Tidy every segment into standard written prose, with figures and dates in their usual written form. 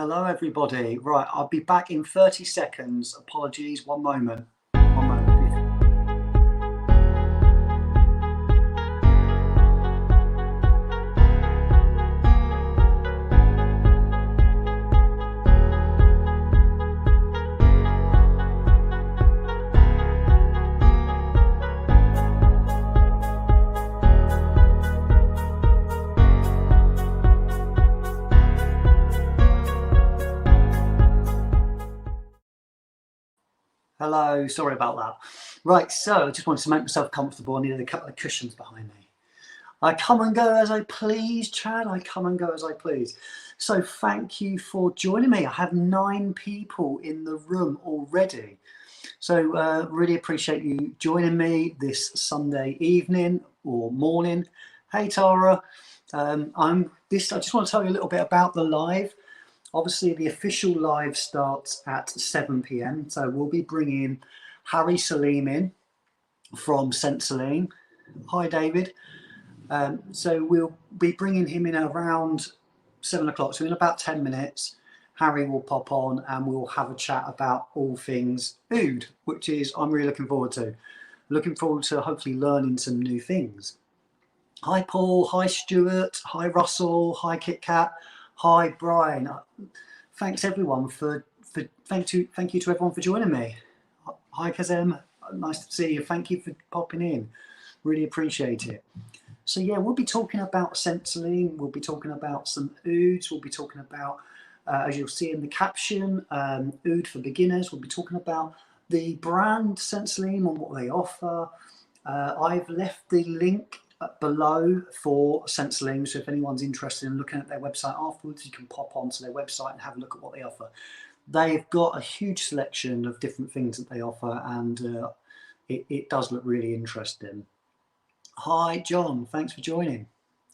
Hello everybody. Right, I'll be back in 30 seconds. Apologies, one moment. One moment. Hello, sorry about that. Right, so I just wanted to make myself comfortable. I needed a couple of cushions behind me. I come and go as I please, Chad. I come and go as I please. So thank you for joining me. I have 9 people in the room already. So really appreciate you joining me this Sunday evening or morning. Hey Tara, I just want to tell you a little bit about the live. Obviously, the official live starts at 7 p.m. So we'll be bringing Salim in from Sensalim. Hi, David. So we'll be bringing him in around 7 o'clock. So in about 10 minutes, Harry will pop on and we'll have a chat about all things oud, which is I'm really looking forward to. Looking forward to hopefully learning some new things. Hi, Paul. Hi, Stuart. Hi, Russell. Hi, Kit Kat. Hi, Brian. Thanks everyone thank you to everyone for joining me. Hi, Kazem. Nice to see you. Thank you for popping in. Really appreciate it. So yeah, we'll be talking about Sensalim. We'll be talking about some ouds. We'll be talking about, as you'll see in the caption, oud for beginners. We'll be talking about the brand Sensalim and what they offer. I've left the link below for Sensalim, so if anyone's interested in looking at their website afterwards, you can pop onto their website and have a look at what they offer. They've got a huge selection of different things that they offer, and it does look really interesting. Hi John, thanks for joining.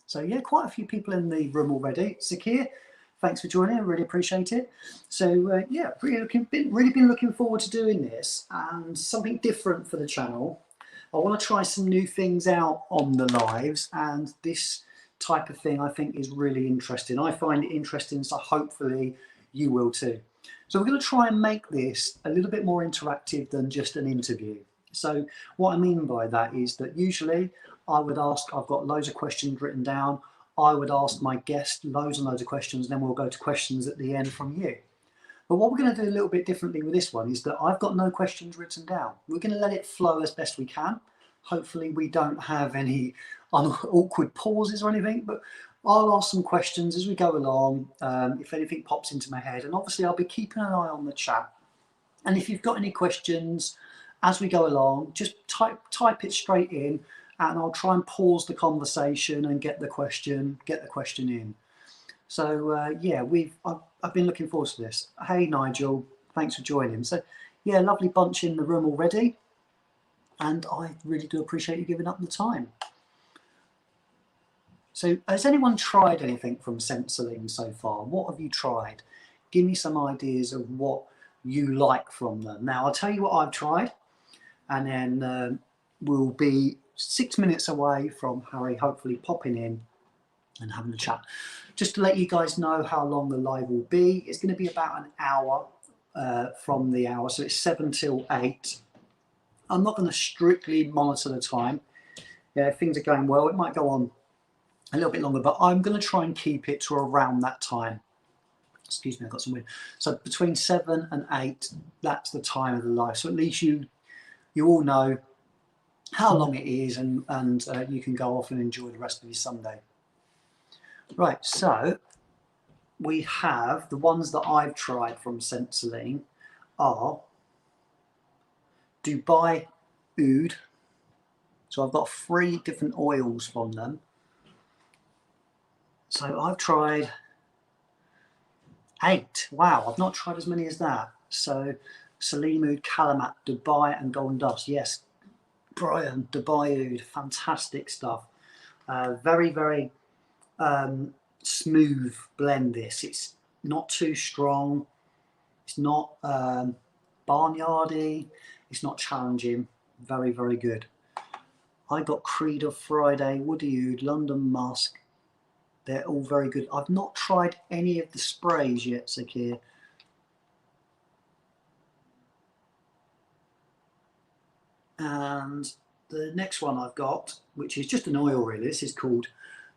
So yeah, quite a few people in the room already. Zakir, thanks for joining, I really appreciate it. So yeah, really been looking forward to doing this, and something different for the channel. I want to try some new things out on the lives, and this type of thing I think is really interesting. I find it interesting, so hopefully you will too. So we're going to try and make this a little bit more interactive than just an interview. So what I mean by that is that usually I would ask, I've got loads of questions written down, I would ask my guest loads and loads of questions, then we'll go to questions at the end from you. But what we're going to do a little bit differently with this one is that I've got no questions written down. We're going to let it flow as best we can. Hopefully we don't have any awkward pauses or anything, but I'll ask some questions as we go along, if anything pops into my head. And obviously I'll be keeping an eye on the chat. And if you've got any questions as we go along, just type it straight in, and I'll try and pause the conversation and get the question in. So yeah, I've been looking forward to this. Hey Nigel, thanks for joining. So yeah, lovely bunch in the room already, and I really do appreciate you giving up the time. So has anyone tried anything from Sensalim so far? What have you tried? Give me some ideas of what you like from them. Now I'll tell you what I've tried, and then we'll be 6 minutes away from Harry hopefully popping in and having a chat. Just to let you guys know how long the live will be, it's going to be about an hour from the hour, so it's 7 till 8. I'm not going to strictly monitor the time. Yeah, if things are going well, it might go on a little bit longer, but I'm going to try and keep it to around that time. Excuse me, I've got some wind. So between 7 and 8, that's the time of the live. So at least you all know how long it is, and you can go off and enjoy the rest of your Sunday. Right, so we have the ones that I've tried from Sensalim are Dubai Oud. So I've got 3 different oils from them. So I've tried 8. Wow, I've not tried as many as that. So Salim Oud, Calamat, Dubai and Golden Dust. Yes, Brian, Dubai Oud, fantastic stuff. Very, very smooth blend this. It's not too strong. It's not barnyardy. It's not challenging. Very, very good. I got Creed of Friday, Woody Oud, London Musk, They're all very good. I've not tried any of the sprays yet, Sakir. And the next one I've got, which is just an oil really, this is called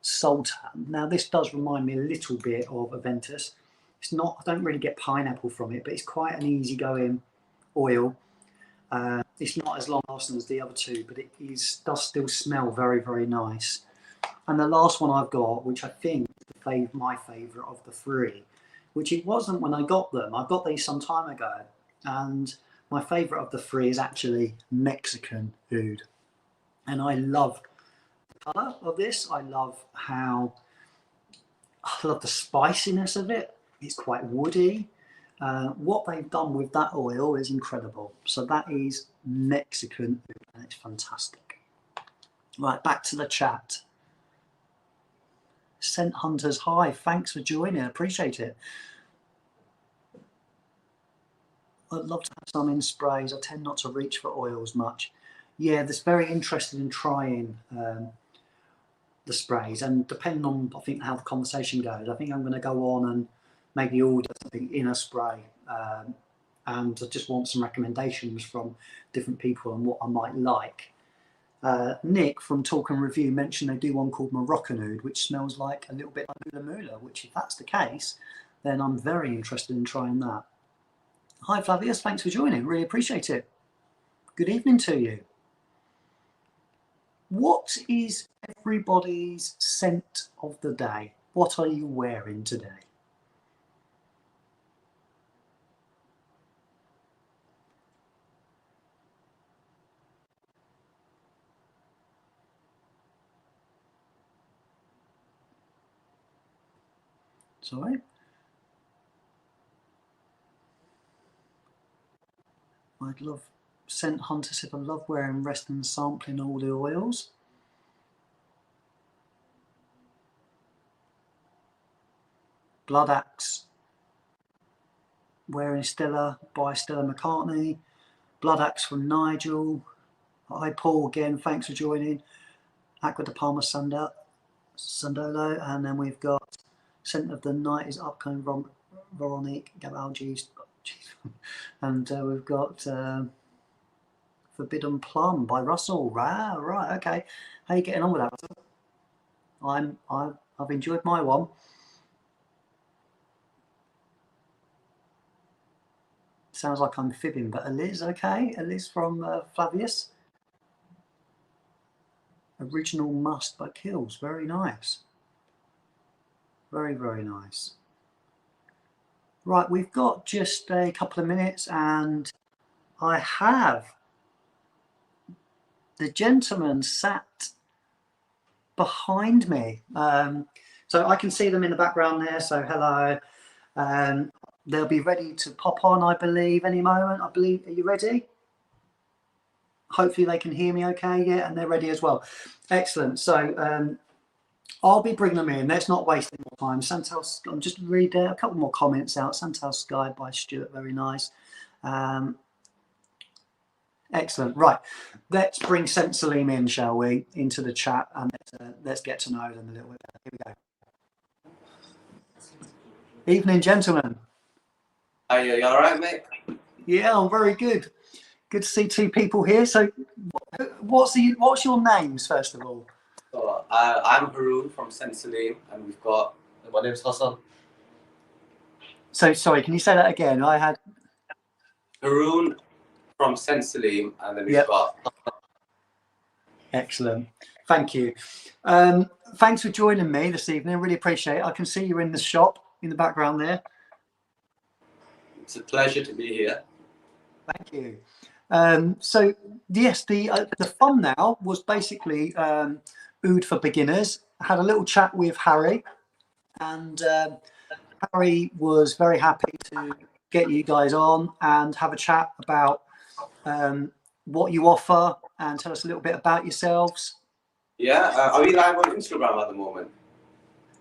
Sultan. Now this does remind me a little bit of Aventus. It's not, I don't really get pineapple from it, but it's quite an easygoing oil. It's not as long lasting as the other two, but it does still smell very, very nice. And the last one I've got, which I think is my favourite of the three, which it wasn't when I got them. I got these some time ago, and my favourite of the three is actually Mexican Oud. And I love the colour of this. I love the spiciness of it. It's quite woody. What they've done with that oil is incredible. So that is Mexican Oud, and it's fantastic. Right, back to the chat. Scent Hunters, hi, thanks for joining, appreciate it. I'd love to have some in sprays. I tend not to reach for oils much. Yeah, that's very interested in trying the sprays, and depending on, I think, how the conversation goes, I think I'm going to go on and maybe order something in a spray, and I just want some recommendations from different people on what I might like. Nick from Talk and Review mentioned they do one called Moroccan Oud, which smells like a little bit like Mula Mula, which if that's the case, then I'm very interested in trying that. Hi Flavius, thanks for joining, really appreciate it. Good evening to you. What is everybody's scent of the day? What are you wearing today? Sorry. I'd love Scent Hunter said I love wearing rest and sampling all the oils. Blood Axe wearing Stella by Stella McCartney. Blood Axe from Nigel. Hi Paul again, thanks for joining. Aqua de Palma Sandolo, and then we've got Scent of the Night is upcoming from Veronique Gabalgi's, and we've got Forbidden Plum by Russell. Right, okay. How are you getting on with that? I've enjoyed my one. Sounds like I'm fibbing, but Eliz, okay. Eliz from Flavius. Original Must by Kills, very nice. Very, very nice. Right, we've got just a couple of minutes, and I have the gentleman sat behind me. So I can see them in the background there, so hello. They'll be ready to pop on, I believe, any moment. I believe, are you ready? Hopefully they can hear me okay, yeah, and they're ready as well. Excellent. So I'll be bringing them in. Let's not waste any more time. Santal, I'm just read a couple more comments out. Santal Sky by Stuart, very nice. Excellent. Right, let's bring Sensalim in, shall we, into the chat, and let's get to know them a little bit better. Here we go. Evening, gentlemen. Are you all right, mate? Yeah, I'm very good. Good to see two people here. So, what's your names first of all? So, I'm Haroon from Sensalim, and we've got. My name's Hassan. So sorry, can you say that again? I had Haroon from Sensalim, and then we've got. Excellent. Thank you. Thanks for joining me this evening. Really appreciate it. I can see you in the shop in the background there. It's a pleasure to be here. Thank you. So yes, the thumbnail was basically Oud for beginners. I had a little chat with Harry, and Harry was very happy to get you guys on and have a chat about what you offer and tell us a little bit about yourselves. Yeah, are we live on Instagram at the moment?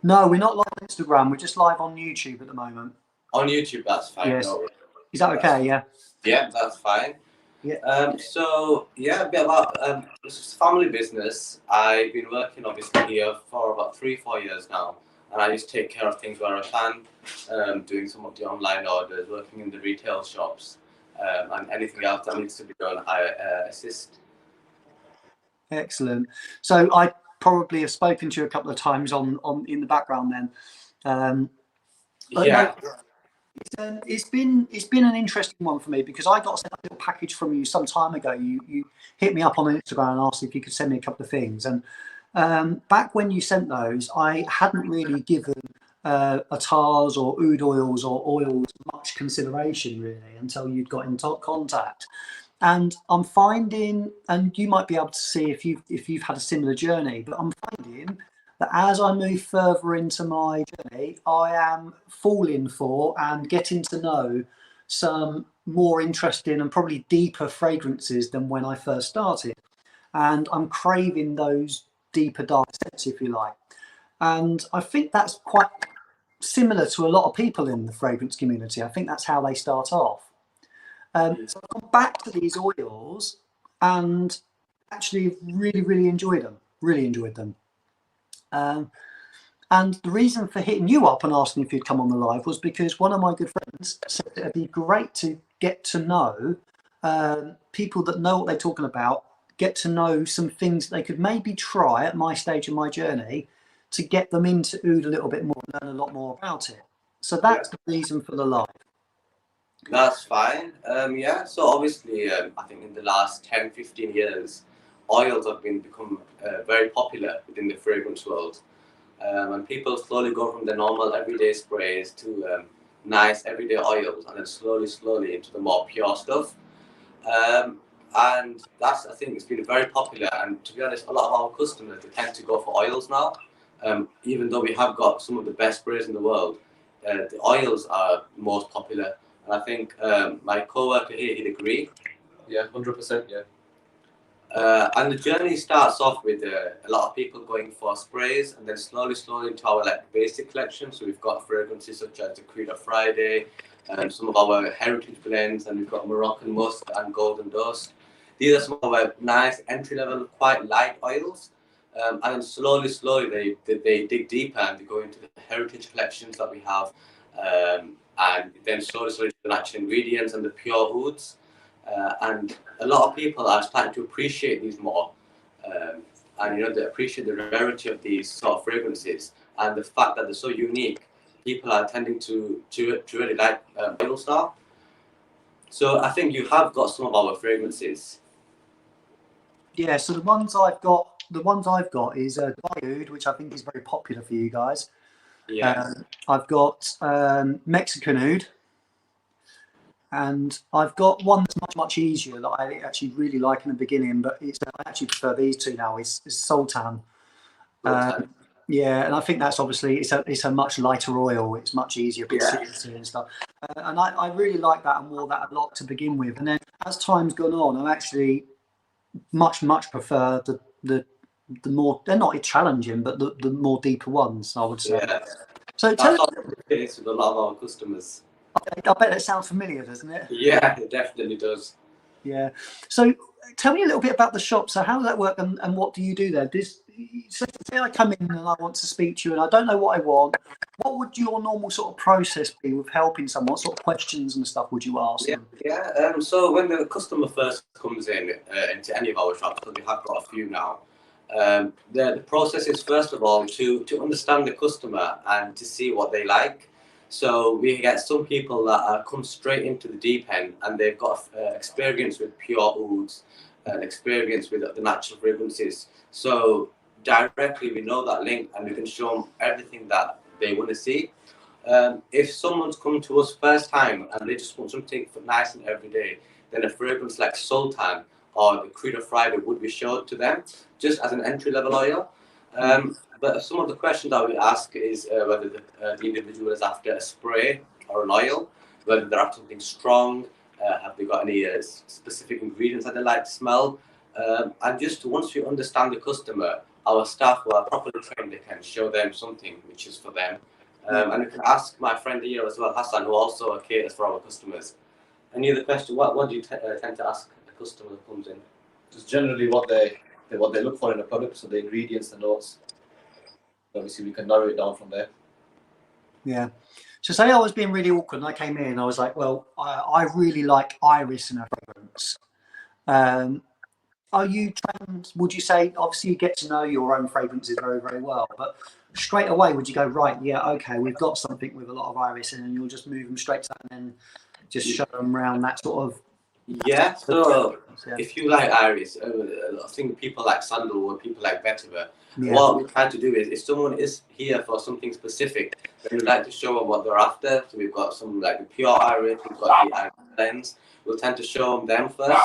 No, we're not live on Instagram. We're just live on YouTube at the moment. On YouTube, that's fine. Yes. No, is that okay? Yeah. Yeah, that's fine. Yeah. So yeah, a bit about this is family business. I've been working obviously here for about 3-4 years now. and I just take care of things where I can, doing some of the online orders, working in the retail shops, and anything else that needs to be done, I assist. Excellent. So I probably have spoken to you a couple of times on in the background then. But Yeah. no, it's been an interesting one for me because I got sent a little package from you some time ago. You hit me up on Instagram and asked if you could send me a couple of things. And back when you sent those, I hadn't really given atars or oud oils or oils much consideration really until you'd got in contact. And I'm finding, and you might be able to see if you've had a similar journey, but I'm finding that as I move further into my journey, I am falling for and getting to know some more interesting and probably deeper fragrances than when I first started. And I'm craving those deeper, dark scents, if you like. And I think that's quite similar to a lot of people in the fragrance community. I think that's how they start off. So I've gone back to these oils and actually really enjoyed them. Really enjoyed them. And the reason for hitting you up and asking if you'd come on the live was because one of my good friends said it'd be great to get to know people that know what they're talking about, get to know some things they could maybe try at my stage of my journey to get them into oud a little bit more and learn a lot more about it. So that's the reason for the live. That's fine. Yeah, so obviously, I think in the last 10-15 years, oils have become very popular within the fragrance world. And people slowly go from the normal everyday sprays to nice everyday oils, and then slowly into the more pure stuff. And that's, I think, it's been very popular. And to be honest, a lot of our customers, they tend to go for oils now. Even though we have got some of the best sprays in the world, the oils are most popular. And I think my co-worker here, he'd agree. Yeah, 100%, yeah. And the journey starts off with a lot of people going for sprays, and then slowly into our basic collection. So we've got fragrances such as the Creed of Friday, and some of our heritage blends, and we've got Moroccan Musk and Golden Dust. These are some of our nice entry-level, quite light oils. And then slowly they dig deeper and they go into the heritage collections that we have. And then slowly the natural ingredients and the pure ouds. And a lot of people are starting to appreciate these more. And you know, they appreciate the rarity of these sort of fragrances and the fact that they're so unique. People are tending to really like oils now. So I think you have got some of our fragrances. Yeah, so the ones I've got is Dubai Oud, which I think is very popular for you guys. Yeah. I've got Mexican Oud, and I've got one that's much easier that I actually really like in the beginning, but I actually prefer these two now. Is Sultan. Yeah, and I think that's obviously it's a much lighter oil. It's much easier, a bit citrusy and stuff. And I really like that and wore that a lot to begin with. And then as time's gone on, I'm actually much prefer the more, they're not challenging, but the more deeper ones, I would say. Yeah. So that's the case with a lot of our customers. I bet it sounds familiar, doesn't it? Yeah, it definitely does. Yeah. So tell me a little bit about the shop. So how does that work, and what do you do there? So say I come in and I want to speak to you and I don't know what I want. What would your normal sort of process be with helping someone? What sort of questions and stuff would you ask them? Yeah. So when the customer first comes in into any of our shops, because we have got a few now, the process is first of all to understand the customer and to see what they like. So we get some people that come straight into the deep end and they've got experience with pure ouds and experience with the natural fragrances. So directly we know that link and we can show them everything that they want to see. If someone's come to us first time and they just want something for nice and everyday, then a fragrance like Sultan or the Creed of Friday would be shown to them just as an entry-level oil. But some of the questions that we ask is whether the individual is after a spray or an oil, whether they're after something strong, have they got any specific ingredients that they like to smell. And just once we understand the customer, our staff who are properly trained, they can show them something which is for them. And we can ask my friend here as well, Hassan, who also caters for our customers. Any other question? What do you tend to ask a customer that comes in? Just generally what they look for in a product, so the ingredients, the notes. Obviously, we can narrow it down from there. Yeah. So say I was being really awkward and I came in, I was like, well, I really like iris in a fragrance. Are you trained, would you say, obviously you get to know your own fragrances very, very well, but straight away would you go, right, yeah, okay, we've got something with a lot of iris in, and you'll just move them straight to that and then just show them around that sort of... Yeah, so Yeah. if you like iris, I think people like sandalwood, people like vetiver. Yeah. What we try to do is, if someone is here for something specific, then we like to show them what they're after. So we've got some like the pure iris, we've got the iris blends. We'll tend to show them first,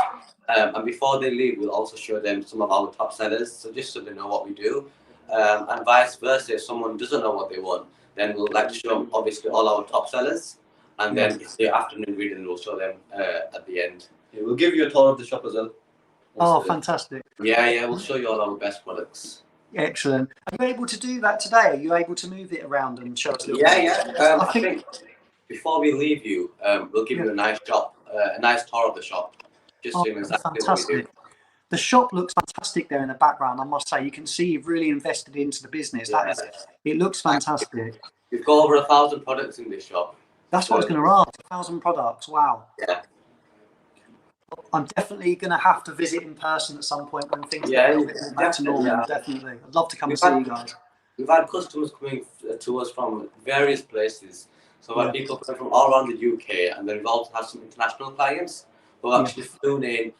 and before they leave, we'll also show them some of our top sellers, so just so they know what we do, and vice versa. If someone doesn't know what they want, then we'll like to show them obviously all our top sellers. And then it's the afternoon reading, we'll show them at the end. Yeah, we'll give you a tour of the shop as well. Oh, fantastic. Yeah, we'll show you all our best products. Excellent. Are you able to do that today? Are you able to move it around and show us a little bit? Yeah. I think before we leave you, we'll give you a nice tour of the shop. Just so you know exactly what we do. The shop looks fantastic there in the background, I must say. You can see you've really invested into the business. Yeah. It looks fantastic. We've got over 1,000 products in this shop. That's what I was going to ask. 1,000 products. Wow. Yeah. I'm definitely going to have to visit in person at some point when things get a little bit back to normal. Yeah. Definitely. I'd love to come and see you guys. We've had customers coming to us from various places. So we've had people coming from all around the UK, and then we've also had some international clients who have actually flown in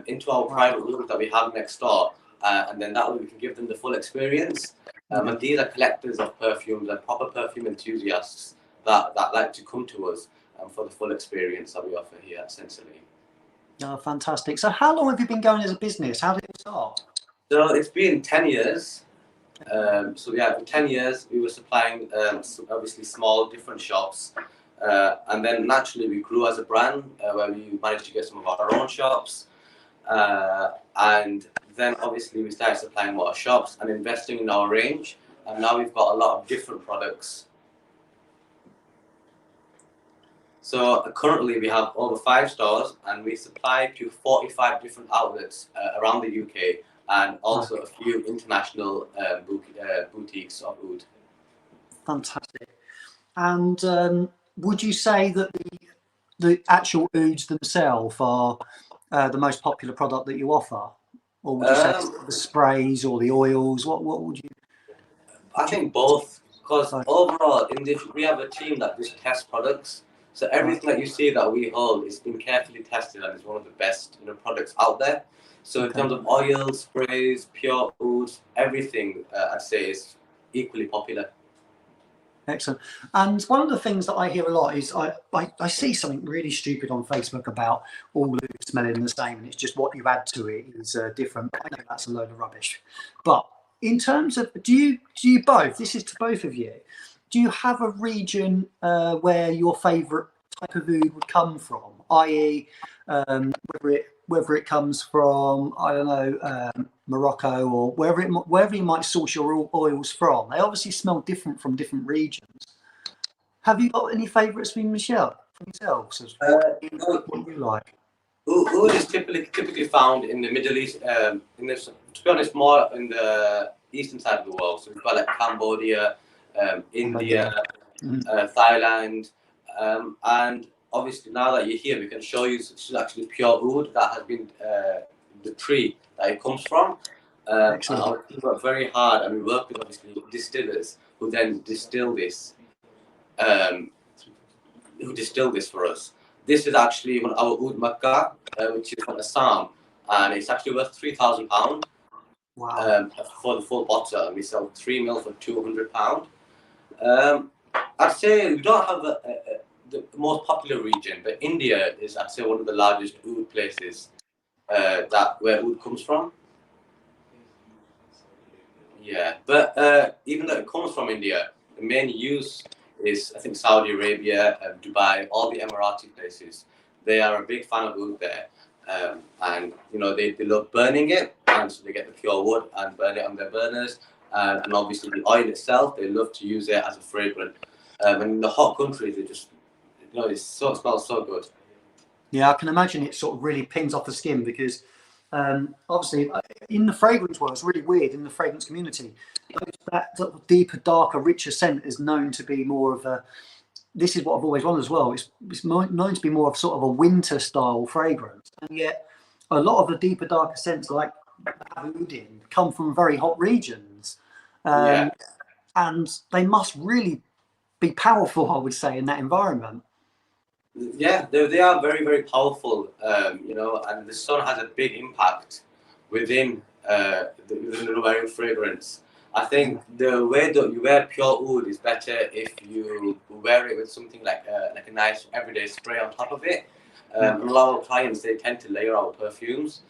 into our private room that we have next door, and then that way we can give them the full experience. And these are collectors of perfumes and proper perfume enthusiasts that like to come to us for the full experience that we offer here at Sensalim. Oh, fantastic. So how long have you been going as a business? How did it start? So it's been 10 years. So yeah, for 10 years we were supplying obviously small different shops, and then naturally we grew as a brand where we managed to get some of our own shops, and then obviously we started supplying more shops and investing in our range, and now we've got a lot of different products. So currently we have over 5 stores, and we supply to 45 different outlets around the UK, and also a few international boutiques of oud. Fantastic. And would you say that the actual ouds themselves are the most popular product that you offer? Or would you say the sprays or the oils? What would you... I think both, because overall in this we have a team that just tests products. So everything that you see that we hold is been carefully tested and is one of the best products out there. So in terms of oils, sprays, pure ouds, everything I'd say is equally popular. Excellent. And one of the things that I hear a lot is I see something really stupid on Facebook about all oud smelling the same, and it's just what you add to it is different. I know that's a load of rubbish. But in terms of, do you both, this is to both of you, do you have a region where your favourite type of oud would come from, i.e. whether it comes from, I don't know, Morocco or wherever you might source your oils from? They obviously smell different from different regions. Have you got any favourites from yourselves? What do you like? Oud is typically found in the Middle East, to be honest, more in the eastern side of the world. So we've got like Cambodia, India, Thailand, and obviously now that you're here, we can show you this is actually pure oud that has been the tree that it comes from. And we work very hard, and we work with obviously distillers who then distill this, for us. This is actually one of our oud Makkah, which is from Assam, and it's actually worth £3,000. Wow. For the full bottle, and we sell 3 mil for £200. I'd say we don't have the most popular region, but India is, I'd say, one of the largest oud places where oud comes from. Yeah, but even though it comes from India, the main use is, I think, Saudi Arabia, Dubai, all the Emirati places. They are a big fan of oud there, and you know they love burning it, and so they get the pure wood and burn it on their burners, and obviously the oil itself, they love to use it as a fragrant. And in the hot countries, it just, it smells so good. Yeah, I can imagine it sort of really pings off the skin, because Obviously, in the fragrance world, it's really weird in the fragrance community. That sort of deeper, darker, richer scent is known to be more of a. This is what I've always wanted as well. It's known to be more of sort of a winter style fragrance, and yet a lot of the deeper, darker scents like Abudin come from very hot regions, Yeah. and they must really be powerful, I would say, in that environment. Yeah, they are very, very powerful, you know, and the sun has a big impact within within the wearing fragrance. I think the way that you wear pure oud is better if you wear it with something like a nice everyday spray on top of it. And a lot of clients, they tend to layer our perfumes,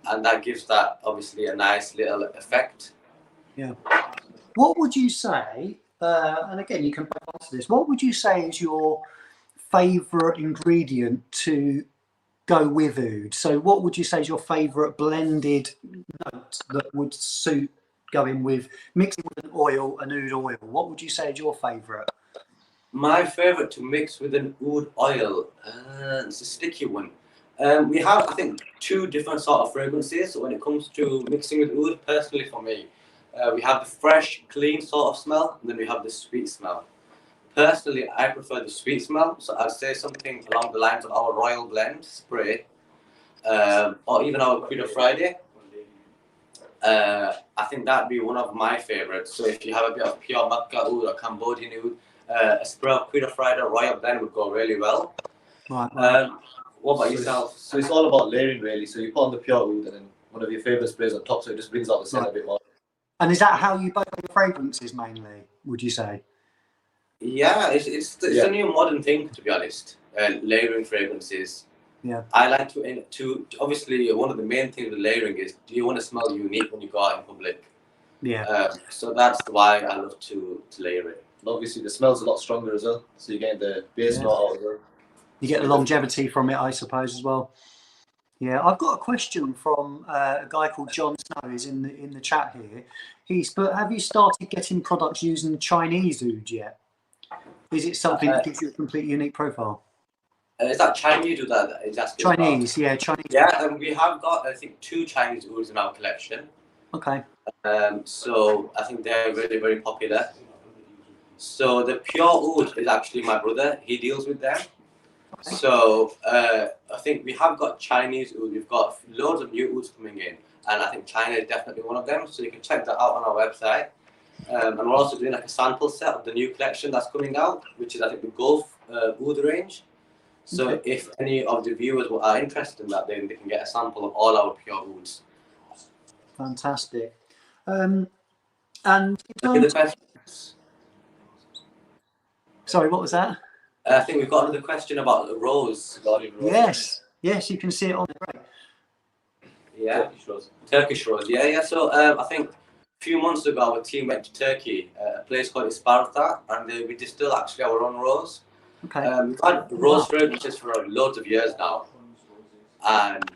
and that gives that obviously a nice little effect. Yeah. What would you say, and again, you can answer this, what would you say is your favourite ingredient to go with oud? So what would you say is your favourite blended note that would suit going with, mixing with an oil, an oud oil? What would you say is your favourite? My favourite to mix with an oud oil, it's a sticky one. We have, I think, two different sort of fragrances when it comes to mixing with oud. Personally, for me, we have the fresh, clean sort of smell, and then we have the sweet smell. Personally, I prefer the sweet smell, so I'd say something along the lines of our Royal Blend spray, or even our Credo Friday. I think that'd be one of my favourites. So if you have a bit of pure Matka oud or Cambodian oud, a spray of Credo Friday or Royal Blend would go really well. Right. What about yourself? So it's all about layering, really. So you put on the pure oud and then one of your favourite sprays on top, so it just brings out the scent a bit more. And is that how you buy your fragrances mainly, would you say? Yeah, it's a new modern thing, to be honest. Layering fragrances. Yeah. I like to obviously one of the main things with layering is, do you want to smell unique when you go out in public? Yeah. So that's why I love to layer it. And obviously the smell's a lot stronger as well, so you're getting the base note out as well. You get the longevity from it, I suppose, as well. Yeah, I've got a question from a guy called John Snow. He's in the chat here. But have you started getting products using Chinese oud yet? Is it something that gives you a completely unique profile? Is that Chinese oud that is asking Chinese, about? yeah, Chinese. Yeah, and we have got, I think, 2 Chinese ouds in our collection. Okay. So I think they're very, very popular. So the pure oud is actually my brother. He deals with them. Okay. So I think we have got Chinese oud. We've got loads of new ouds coming in, and I think China is definitely one of them. So you can check that out on our website. And we're also doing like a sample set of the new collection that's coming out, which is I think the Gulf oud range. So if any of the viewers are interested in that, then they can get a sample of all our pure ouds. Fantastic. Sorry, what was that? I think we've got another question about the rose. Yes, you can see it on the right. Yeah, Turkish rose. Yeah. So I think a few months ago, our team went to Turkey, a place called Isparta, and we distill actually our own rose. Okay. We've had rose fragrances for loads of years now, and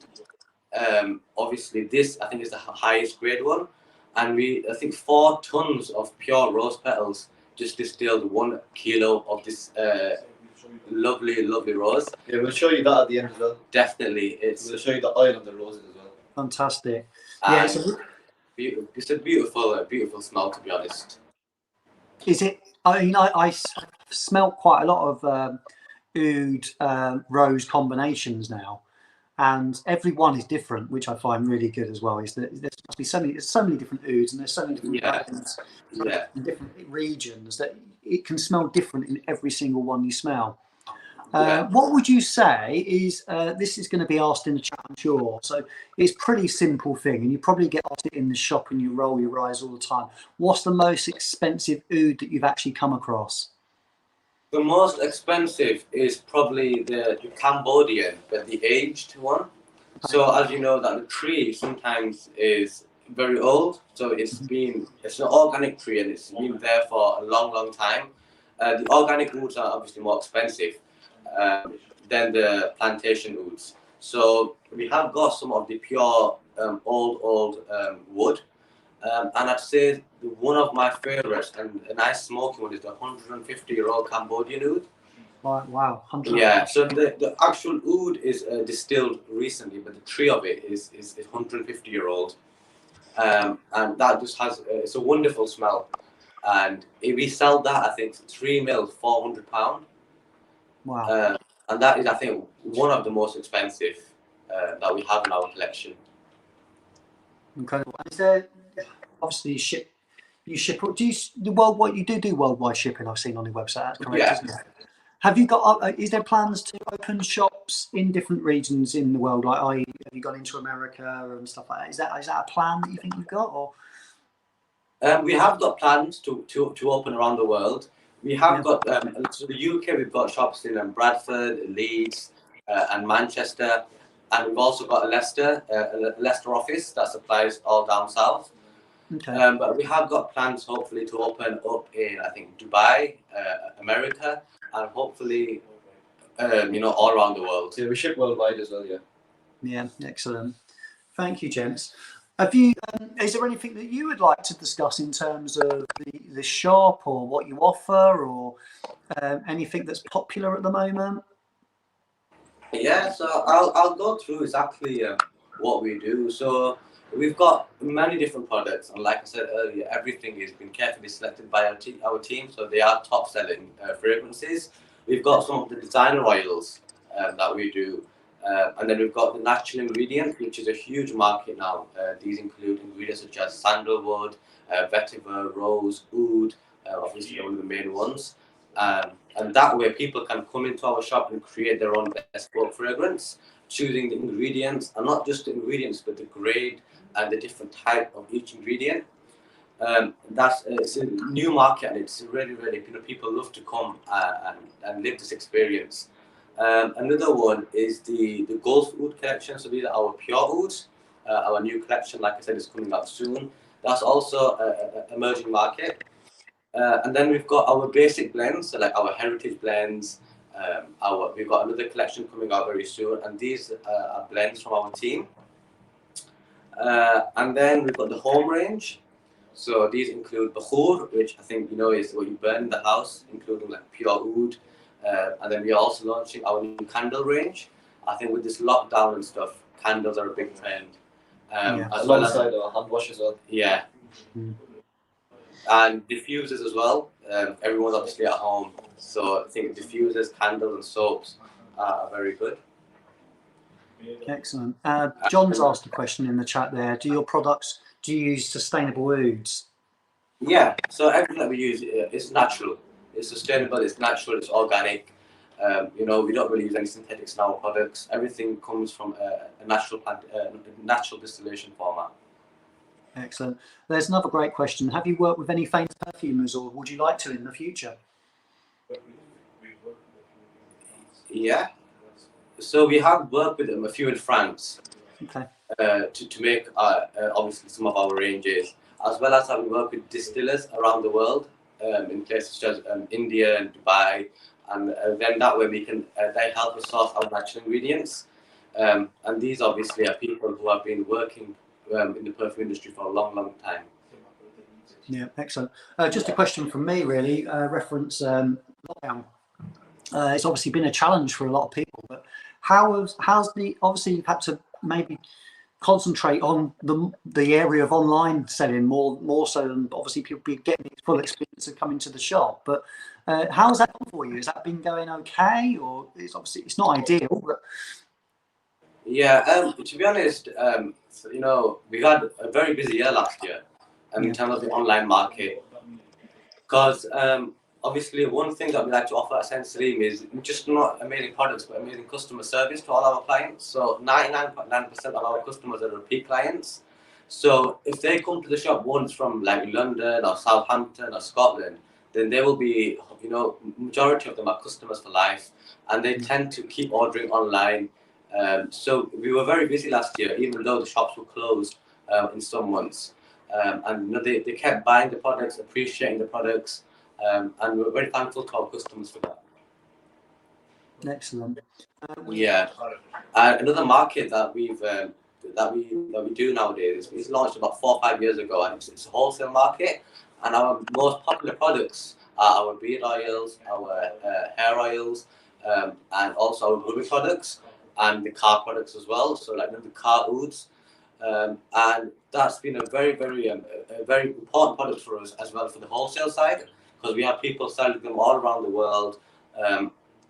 obviously this I think is the highest grade one, and I think 4 tons of pure rose petals just distilled 1 kilo of this lovely rose. Yeah, we'll show you that at the end as well. Definitely, we'll show you the oil on the roses as well. Fantastic. Yeah, it's a beautiful smell, to be honest. Is it? I mean, I smell quite a lot of oud rose combinations now, and every one is different, which I find really good as well. Is that there must be there's so many different ouds, and there's so many different brands, in different regions that it can smell different in every single one you smell. What would you say is, this is going to be asked in the chat, I'm sure, so it's a pretty simple thing, and you probably get asked it in the shop and you roll your eyes all the time. What's the most expensive oud that you've actually come across? The most expensive is probably the Cambodian, but the aged one. So as you know, that the tree sometimes is very old, so it's an organic tree and it's been there for a long time. The organic ouds are obviously more expensive than the plantation ouds. So we have got some of the pure old wood, and I'd say one of my favorites and a nice smoky one is the 150-year-old Cambodian oud. Wow, 100. Yeah, so the actual oud is distilled recently, but the tree of it is 150-year-old, and that just has it's a wonderful smell. And if we sell that, I think 3 mil, £400, Wow. and that is, I think, one of the most expensive that we have in our collection. Incredible. And is there, obviously you ship, do you the worldwide, you do worldwide shipping, I've seen on your website, that's correct, Yeah. isn't it? Have you got, is there plans to open shops in different regions in the world? Like, have you gone into America and stuff like that? Is that a plan that you think you've got, or? We have got plans to open around the world. We have Yeah. got, so the UK, we've got shops in Bradford, Leeds, and Manchester. And we've also got a Leicester office that supplies all down south. Okay. But we have got plans, hopefully, to open up in, I think, Dubai, America, and hopefully, all around the world. Yeah, we ship worldwide as well, yeah. Yeah, excellent. Thank you, gents. Have you? Is there anything that you would like to discuss in terms of the shop or what you offer, or anything that's popular at the moment? Yeah, so I'll go through exactly what we do. So we've got many different products, and like I said earlier, everything has been carefully selected by our team. So they are top selling fragrances. We've got some of the designer oils that we do. And then we've got the natural ingredients, which is a huge market now. These include ingredients such as sandalwood, vetiver, rose, oud, obviously one of the main ones. And that way people can come into our shop and create their own bespoke fragrance, choosing the ingredients, and not just the ingredients, but the grade and the different type of each ingredient. It's a new market, and it's really, really, people love to come and live this experience. Another one is the Gulf Oud collection. So these are our pure ouds. Our new collection, like I said, is coming out soon. That's also an emerging market. And then we've got our basic blends, so like our heritage blends. We've got another collection coming out very soon, and these are blends from our team. And then we've got the home range. So these include Bakhur, which I think is what you burn in the house, including like pure oud. And then we're also launching our new candle range. I think with this lockdown and stuff, candles are a big trend. Alongside our hand wash as well. Yeah. And diffusers as well. Everyone's obviously at home, so I think diffusers, candles, and soaps are very good. Excellent. John's asked a question in the chat there. Do you use sustainable ouds? Yeah, so everything that we use is natural. It's sustainable, it's natural, it's organic. We don't really use any synthetics in our products. Everything comes from a natural plant, natural distillation format. Excellent. There's another great question. Have you worked with any famous perfumers, or would you like to in the future? Yeah. So we have worked with a few in France. Okay. To make obviously some of our ranges, as well as we work with distillers around the world in places such as India and Dubai, and then that way we can they help us source our natural ingredients. And these obviously are people who have been working in the perfume industry for a long, long time. Yeah, excellent. Just a question from me, really. Reference lockdown. It's obviously been a challenge for a lot of people, but obviously you've had to maybe concentrate on the area of online selling more so than obviously people be getting the full experience of coming to the shop. But how's that gone for you? Has that been going okay, or it's not ideal? But... Yeah, to be honest, we had a very busy year last year in terms of the online market, because obviously one thing that we like to offer at Sensalim is just not amazing products, but amazing customer service to all our clients. So 99.9% of our customers are repeat clients. So if they come to the shop once from like London or Southampton or Scotland, then they will be, majority of them are customers for life, and they tend to keep ordering online. So we were very busy last year, even though the shops were closed in some months. And they kept buying the products, appreciating the products, and we're very thankful to our customers for that. Excellent. Yeah. Another market that we do nowadays is launched about 4 or 5 years ago, and it's a wholesale market. And our most popular products are our beard oils, our hair oils, and also our grooming products. and the car products as well. So like the car ouds, and that's been a very important product for us as well for the wholesale side, because we have people selling them all around the world,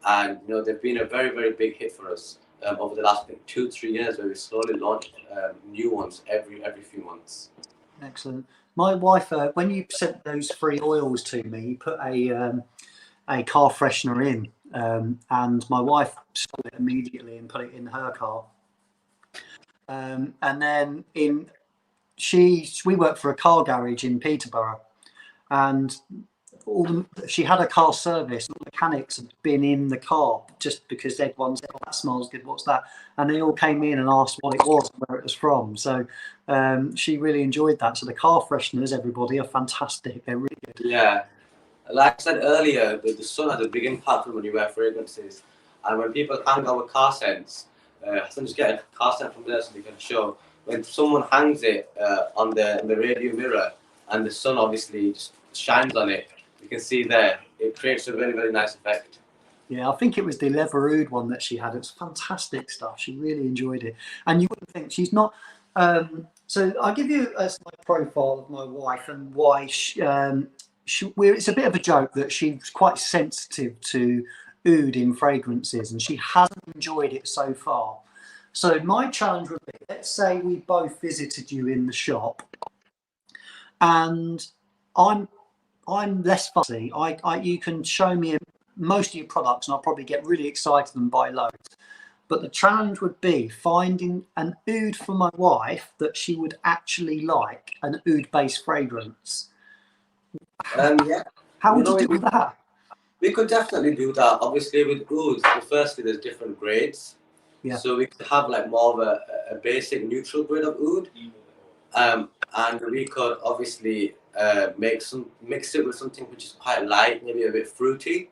and they've been a very big hit for us over the last 2-3 years, where we slowly launched new ones every few months. Excellent. My wife, when you sent those free oils to me, you put a car freshener in, and my wife stole it immediately and put it in her car. And then we work for a car garage in Peterborough, and she had a car service. The mechanics had been in the car just because everyone said, "Oh, that smells good. What's that?" And they all came in and asked what it was, where it was from. So she really enjoyed that. So the car fresheners, everybody, are fantastic. They're really good. Yeah, like I said earlier, the sun has a big impact when you wear fragrances, and when people hang our car scents, Hassan just get a car scent from there so they can show. When someone hangs it on the radio mirror, and the sun obviously just shines on it, you can see there, it creates a very nice effect. Yeah, I think it was the leather oud one that she had. It was fantastic stuff. She really enjoyed it. And you wouldn't think she's not. So I'll give you my profile of my wife and why it's a bit of a joke that she's quite sensitive to oud in fragrances, and she hasn't enjoyed it so far. So my challenge would be, let's say we both visited you in the shop, and I'm less fussy. You can show me most of your products, and I'll probably get really excited and buy loads. But the challenge would be finding an oud for my wife that she would actually like, an oud-based fragrance. Yeah. How would you do that? We could definitely do that. Obviously, with ouds, firstly, there's different grades. Yeah. So we could have like more of a basic neutral grade of oud, and we could obviously mix it with something which is quite light, maybe a bit fruity,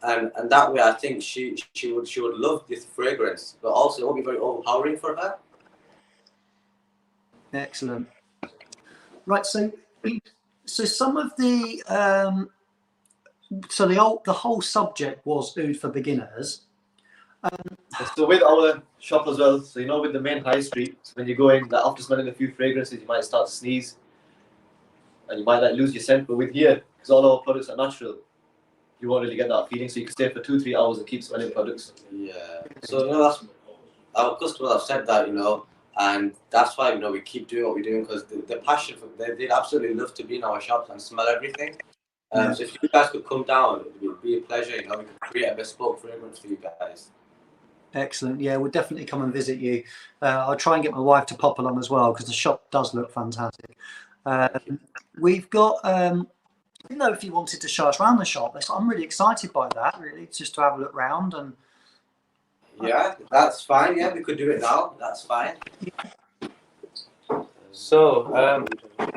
and that way I think she would love this fragrance, but also it won't be very overpowering for her. Excellent. Right. So some of the the whole subject was oud for beginners. So with our shop as well, so with the main high street, so when you go in, after smelling a few fragrances, you might start to sneeze, and you might lose your scent. But with here, because all our products are natural, you won't really get that feeling. So you can stay for 2-3 hours and keep smelling products. Yeah. So that's our customers have said that, and that's why we keep doing what we're doing, because the passion for they'd absolutely love to be in our shops and smell everything. So if you guys could come down, it would be a pleasure. We could create a bespoke fragrance for you guys. Excellent. Yeah, we'll definitely come and visit you. I'll try and get my wife to pop along as well, because the shop does look fantastic. We've got, I don't know if you wanted to show us around the shop. I'm really excited by that, really, just to have a look round. And yeah, that's fine. Yeah, we could do it now. That's fine. So,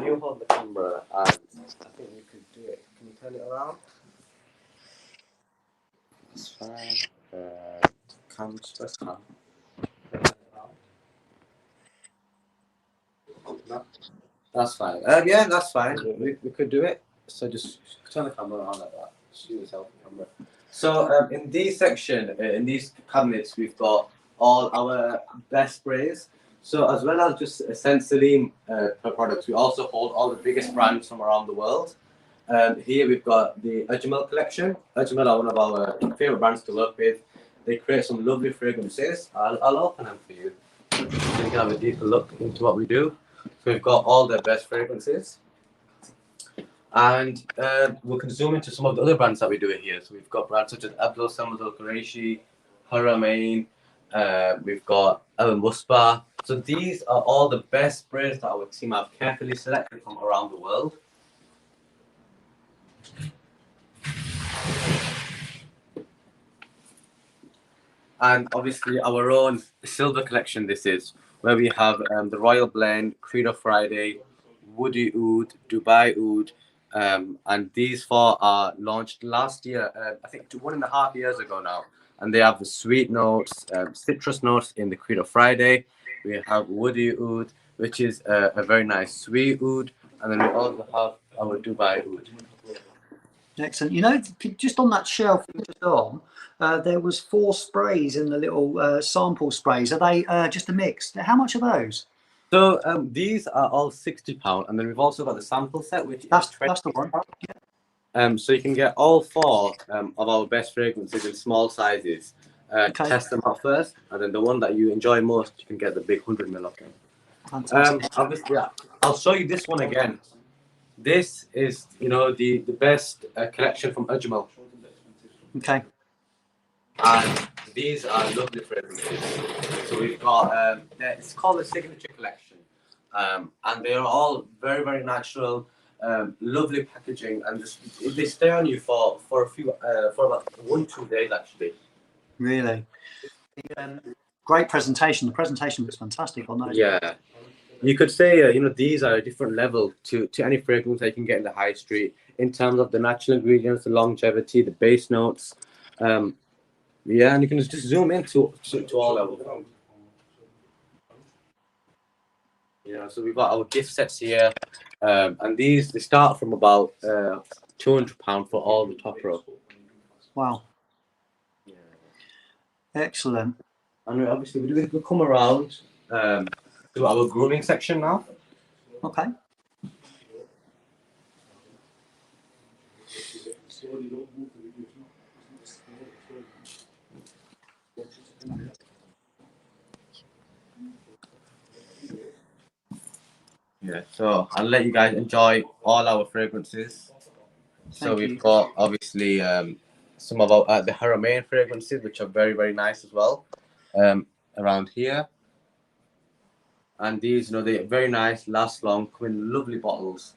you hold the camera, and I think you could do it. Can you turn it around? That's fine. First cam. No, that's fine. Yeah, that's fine. We could do it. So just turn the camera around like that. Shoot yourself the camera. So in this section, in these cabinets, we've got all our best sprays. So as well as just Sensalim products, we also hold all the biggest brands from around the world. Here we've got the Ajmal collection. Ajmal are one of our favorite brands to work with. They create some lovely fragrances. I'll open them for you, so you can have a deeper look into what we do. So we've got all the best fragrances. And we can zoom into some of the other brands that we do here. So we've got brands such as Abdul Samad Al Qureshi, Haramain, we've got El Musba. So these are all the best sprays that our team have carefully selected from around the world. And obviously our own silver collection this is, where we have the Royal Blend, Credo Friday, Woody Oud, Dubai Oud, and these four are launched last year, I think 1.5 years ago now. And they have the sweet notes, citrus notes in the Credo Friday. We have Woody Oud, which is a very nice sweet oud. And then we also have our Dubai Oud. Excellent. You know, just on that shelf you were just on, there was 4 sprays in the little sample sprays. Are they just a mix? How much are those? So these are all £60, and then we've also got the sample set, which That's is 20. the one. So you can get all 4 of our best fragrances in small sizes. Okay. Test them out first, and then the one that you enjoy most, you can get the big 100ml of them. Fantastic. Obviously, yeah, I'll show you this one again. This is, you know, the best collection from Ajmal. Okay. And these are lovely fragrances. So we've got, it's called the Signature Collection. And they're all very, very natural, lovely packaging, and just they stay on you for a few, for about 1-2 days actually. Really. Great presentation. The presentation was fantastic on those. Yeah. You could say, you know, these are a different level to any fragrance that you can get in the high street in terms of the natural ingredients, the longevity, the base notes. Yeah, and you can just zoom into all levels. Yeah, so we've got our gift sets here, and they start from about £200 for all the top row. Wow. Yeah. Excellent. And obviously we'll come around to our grooming section now. Okay. Yeah, so I'll let you guys enjoy all our fragrances. So we've got obviously some of our the Haramain fragrances, which are very, very nice as well, around here. And these, you know, they're very nice, last long, come in lovely bottles.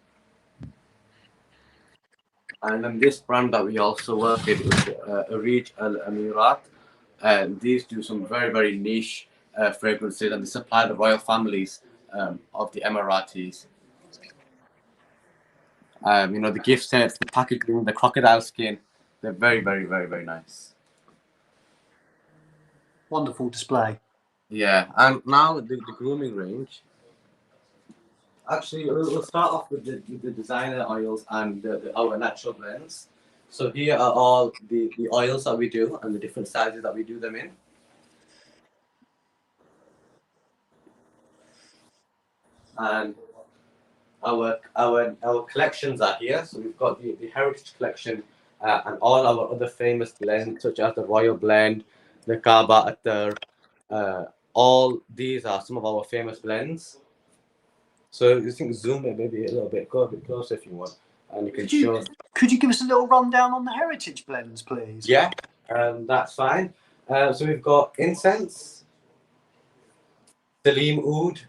And then this brand that we also work with is Arij Al Amirat. And these do some very, very niche fragrances, and they supply the royal families of the Emiratis. You know, the gift sets, the packaging, the crocodile skin, they're very, very, very, very nice. Wonderful display. Yeah, and now the grooming range. Actually, we'll start off with the designer oils and our natural blends. So here are all the oils that we do and the different sizes that we do them in. And our collections are here. So we've got the Heritage Collection and all our other famous blends, such as the Royal Blend, the Kaaba Attar. All these are some of our famous blends. So you think zoom it maybe a little bit, go a bit closer if you want, and you can show. Could you give us a little rundown on the heritage blends, please? Yeah, that's fine. So we've got incense, Salim Oud,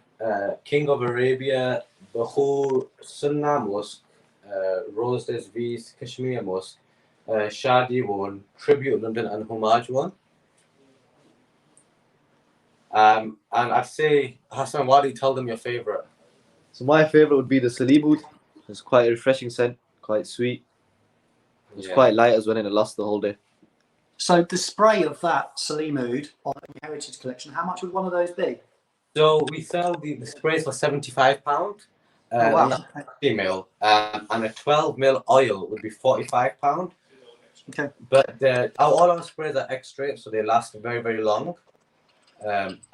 King of Arabia, Bakhur, Sunnah Musk, Rose des Vis, Kashmir Musk, Shadi one, Tribute London, and Homage one. And I'd say, Hassan, why do you tell them your favorite? So my favorite would be the Salim Oud. It's quite a refreshing scent, quite sweet. It's quite light as well, and it lasts the whole day. So the spray of that Salim Oud on the Heritage Collection, how much would one of those be? So we sell the sprays for £75. Oh, wow. Female, and a 12ml oil would be £45. Okay. But all our sprays are extra, so they last very, very long.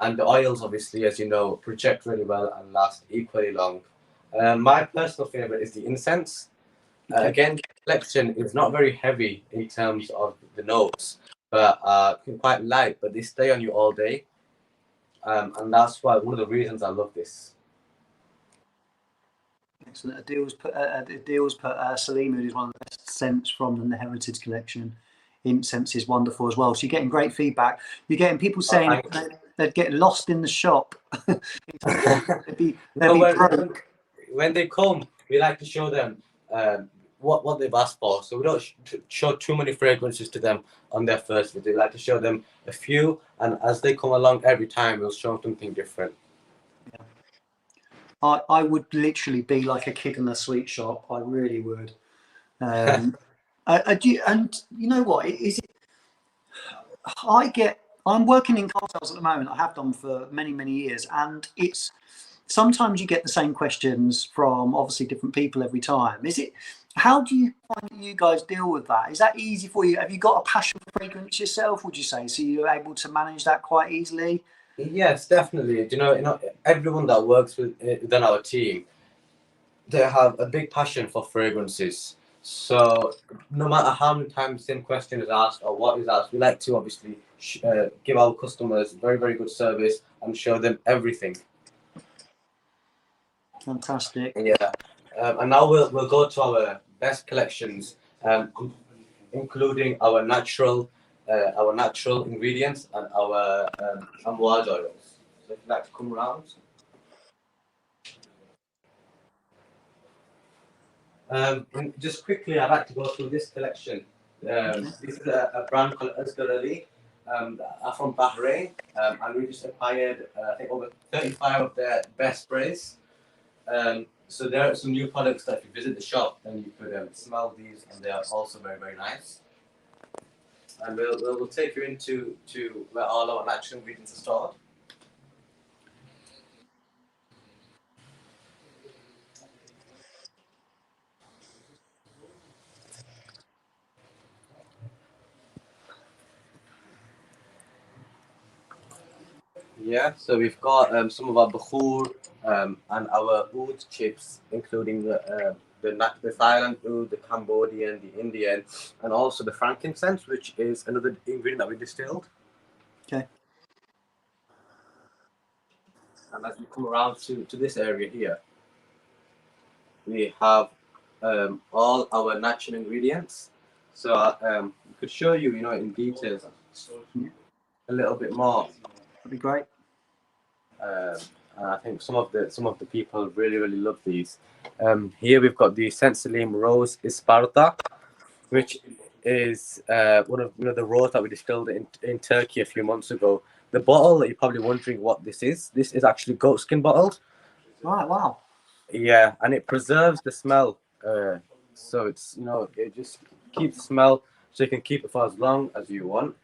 And the oils, obviously, as you know, project really well and last equally long. My personal favorite is the incense. Again, the collection is not very heavy in terms of the notes, but quite light, but they stay on you all day. And that's why one of the reasons I love this. Excellent. Adil's put Salim Oud is one of the best scents from the Heritage Collection. Incense is wonderful as well. So you're getting great feedback. You're getting people saying they'd get lost in the shop. they'd be broke. When they come, we like to show them what they've asked for. So we don't show too many fragrances to them on their first visit. We like to show them a few, and as they come along every time, we'll show them something different. Yeah. I would literally be like a kid in a sweet shop. I really would. And you know what? I'm working in car sales at the moment. I have done for many, many years, and it's sometimes you get the same questions from obviously different people every time. How do you find that you guys deal with that? Is that easy for you? Have you got a passion for fragrance yourself, would you say? So you're able to manage that quite easily? Yes, definitely. Everyone that works within our team, they have a big passion for fragrances. So no matter how many times the same question is asked or what is asked, we like to obviously give our customers very, very good service and show them everything. Fantastic. Yeah. And now we'll go to our best collections, including our natural ingredients and our amouage oils. So if you'd like to come around. And just quickly, I'd like to go through this collection. This is a brand called Asgarali, are from Bahrain, and we just acquired, I think, over 35 of their best sprays. So there are some new products that if you visit the shop, then you could smell these, and they are also very, very nice. And we'll take you into where all our natural ingredients are stored. Yeah, so we've got some of our bakhur and our oud chips, including the Thailand oud, the Cambodian, the Indian, and also the frankincense, which is another ingredient that we distilled. Okay. And as we come around to this area here, we have all our natural ingredients. So we could show you, in detail a little bit more. That'd be great. And I think some of the people really, really love these. Here we've got the Sensalim Rose Isparta, which is one of the rose that we distilled in Turkey a few months ago. The bottle, you're probably wondering what this is. This is actually goatskin bottled. Right, wow. Yeah, and it preserves the smell. So it's it just keeps the smell, so you can keep it for as long as you want.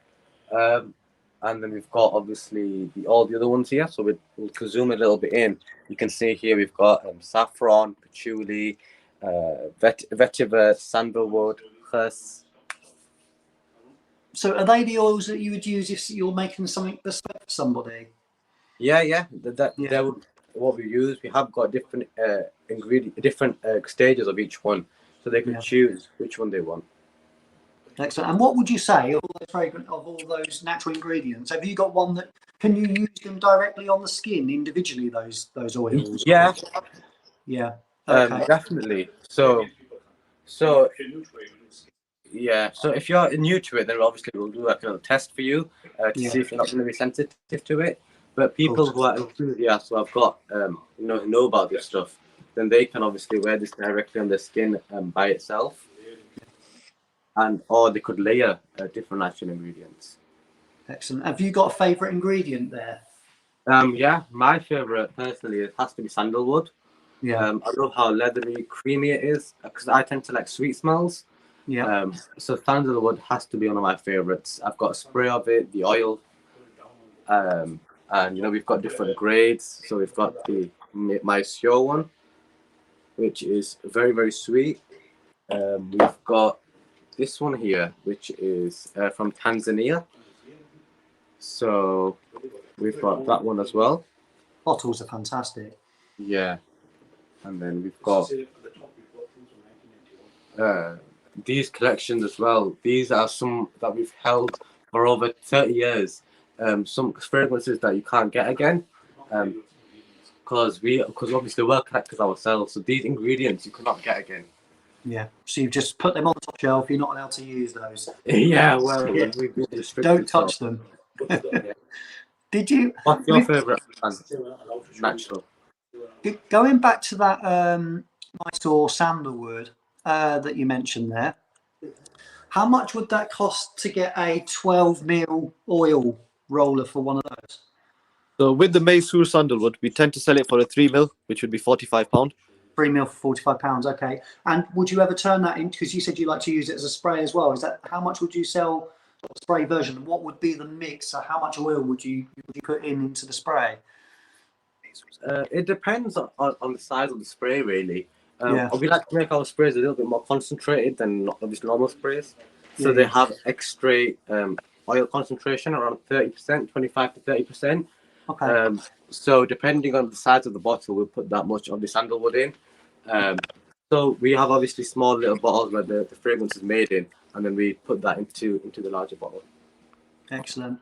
And then we've got obviously all the other ones here. So we'll zoom a little bit in. You can see here we've got saffron, patchouli, vetiver, sandalwood, khus. So are they the oils that you would use if you're making something bespoke for somebody? Yeah. That would what we use. We have got different different stages of each one, so they can choose which one they want. Excellent. And what would you say of all those natural ingredients? Have you got one that can you use them directly on the skin individually? Those oils. Yeah. Yeah. Okay. Definitely. So yeah. So if you're new to it, then obviously we'll do like a little test for you to see if you're not going to be sensitive to it. But people who are enthusiasts, who have got who know about this stuff, then they can obviously wear this directly on their skin by itself. Or they could layer different natural ingredients. Excellent. Have you got a favourite ingredient there? Yeah, my favourite personally, it has to be sandalwood. Yeah. I love how leathery, creamy it is because I tend to like sweet smells. Yeah. So sandalwood has to be one of my favourites. I've got a spray of it, the oil, and we've got different grades. So we've got the Maestro one, which is very, very sweet. We've got this one here, which is from Tanzania. So we've got that one as well. Bottles are fantastic. Yeah. And then we've got these collections as well. These are some that we've held for over 30 years. Some fragrances that you can't get again. Because obviously we're collectors ourselves. So these ingredients you cannot get again. Yeah, so you've just put them on the top shelf. You're not allowed to use those. Yeah, well, don't touch them. Did you? What's your favourite natural? Going back to that Mysore sandalwood that you mentioned there, how much would that cost to get a 12 ml oil roller for one of those? So with the Mysore sandalwood, we tend to sell it for a 3 ml, which would be £45. 3 ml for £45. Okay. And would you ever turn that into? Because you said you like to use it as a spray as well. Is that how much would you sell the spray version? What would be the mix? So how much oil would you put into the spray? It depends on the size of the spray, really. Yeah. We like to make our sprays a little bit more concentrated than obviously normal sprays. So Yeah, they yeah. have extra oil concentration around 30%, 25 to 30%. Okay. So depending on the size of the bottle, we'll put that much of the sandalwood in. So we have obviously small little bottles where the fragrance is made in, and then we put that into the larger bottle. Excellent.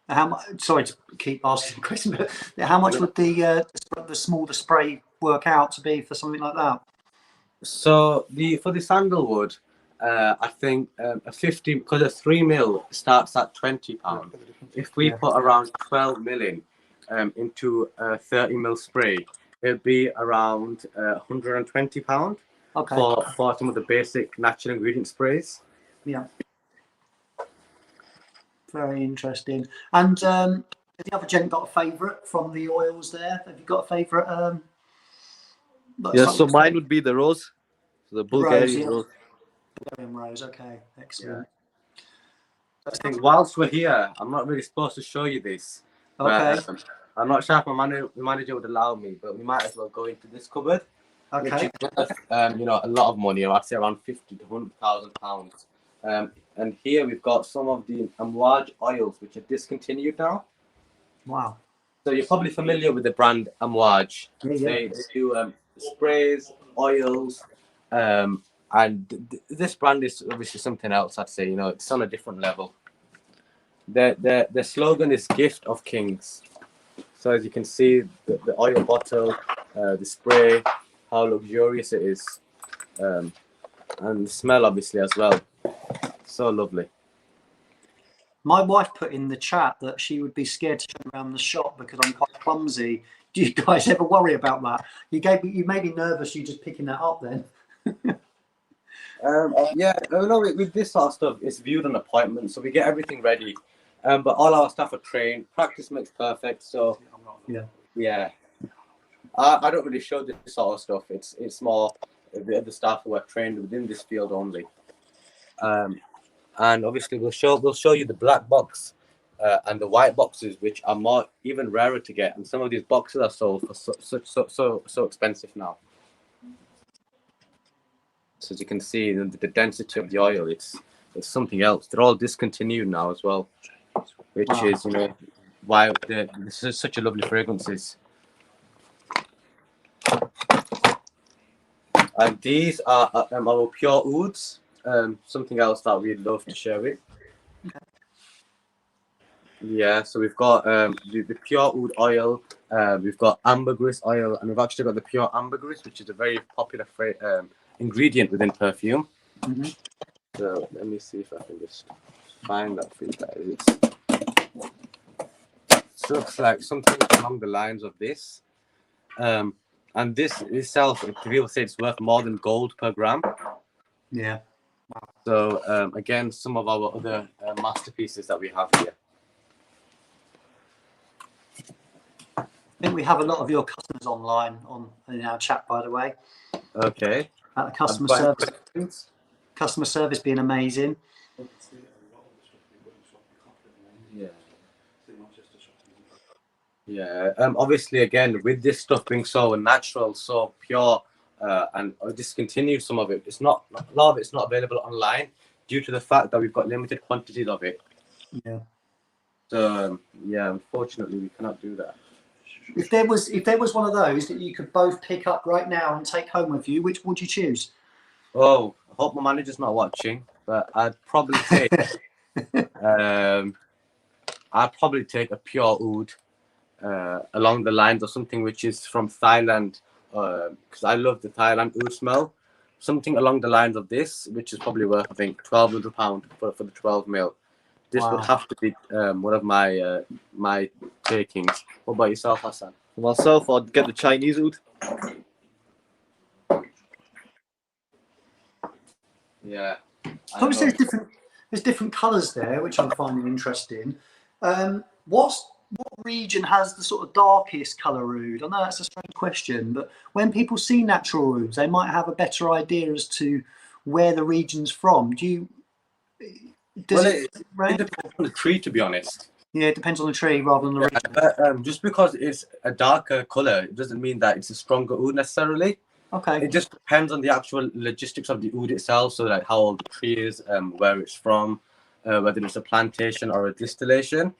How much? Sorry to keep asking the question, but how much would the smaller spray work out to be for something like that? So for the sandalwood, I think a 50, because a 3 ml starts at £20. If we put around 12 ml into a 30 ml spray, it'd be around £120 Okay. for some of the basic natural ingredient sprays. Yeah. Very interesting. And has the other gent got a favourite from the oils there? Have you got a favourite? Yeah, so mine would be the rose, so the Bulgarian rose. Bulgarian rose. Okay, excellent. I think whilst we're here, I'm not really supposed to show you this. Okay. But, I'm not sure if my manager would allow me, but we might as well go into this cupboard. Okay. Which is worth, a lot of money. I'd say around £50 to £100,000. And here we've got some of the Amouage oils, which are discontinued now. Wow. So you're probably familiar with the brand Amouage. Yeah. They do sprays, oils, and this brand is obviously something else. I'd say it's on a different level. Their slogan is "Gift of Kings." So as you can see, the oil bottle, the spray, how luxurious it is, and the smell obviously as well. So lovely. My wife put in the chat that she would be scared to turn around the shop because I'm quite clumsy. Do you guys ever worry about that? You made me nervous. You just picking that up then. With this sort of stuff, it's viewed on appointment, so we get everything ready. But all our staff are trained. Practice makes perfect. So yeah. I don't really show this sort of stuff. It's more the other staff who are trained within this field only. And obviously we'll show you the black box and the white boxes, which are more even rarer to get. And some of these boxes are sold for so expensive now. So as you can see, the density of the oil, it's something else. They're all discontinued now as well, which is why this is such a lovely fragrances. And these are our pure ouds. Something else that we'd love to share with. Yeah, so we've got the pure oud oil, we've got ambergris oil, and we've actually got the pure ambergris, which is a very popular ingredient within perfume. Mm-hmm. So let me see if I can just find that for you guys. So it's like something along the lines of this. And this itself, people say it's worth more than gold per gram. Yeah. So again, some of our other masterpieces that we have here. I think we have a lot of your customers online in our chat, by the way. Okay. The customer service being amazing. Yeah. Obviously, again, with this stuff being so natural, so pure, and I'll discontinue some of it. A lot of it's not available online due to the fact that we've got limited quantities of it. Yeah. So unfortunately, we cannot do that. If there was one of those that you could both pick up right now and take home with you, which would you choose? Oh, I hope my manager's not watching, but I'd probably take a pure oud along the lines of something which is from Thailand, because I love the Thailand oud smell. Something along the lines of this, which is probably worth, I think, £1,200 for the 12 ml. This would have to be one of my takings. What about yourself, Hassan? For myself, I'd get the Chinese oud. Yeah. Obviously, there's different colours there, which I'm finding interesting. What region has the sort of darkest colour oud? I know that's a strange question, but when people see natural ouds, they might have a better idea as to where the region's from. It depends on the tree, to be honest. Yeah, it depends on the tree rather than the region. But just because it's a darker color, it doesn't mean that it's a stronger oud necessarily. Okay. It just depends on the actual logistics of the oud itself. So like how old the tree is, where it's from, whether it's a plantation or a distillation.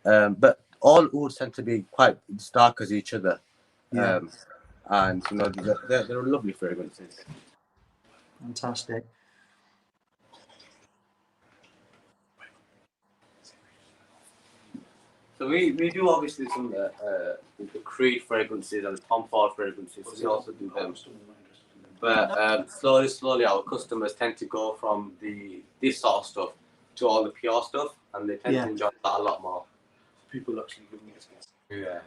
But all ouds tend to be quite as dark as each other. Yeah. And you know they're lovely fragrances. Fantastic. So we do obviously some the Creed fragrances and the Tom Ford fragrances. We also do them. But slowly our customers tend to go from this sort of stuff to all the pure stuff, and they tend to enjoy that a lot more. People actually giving it. Yeah.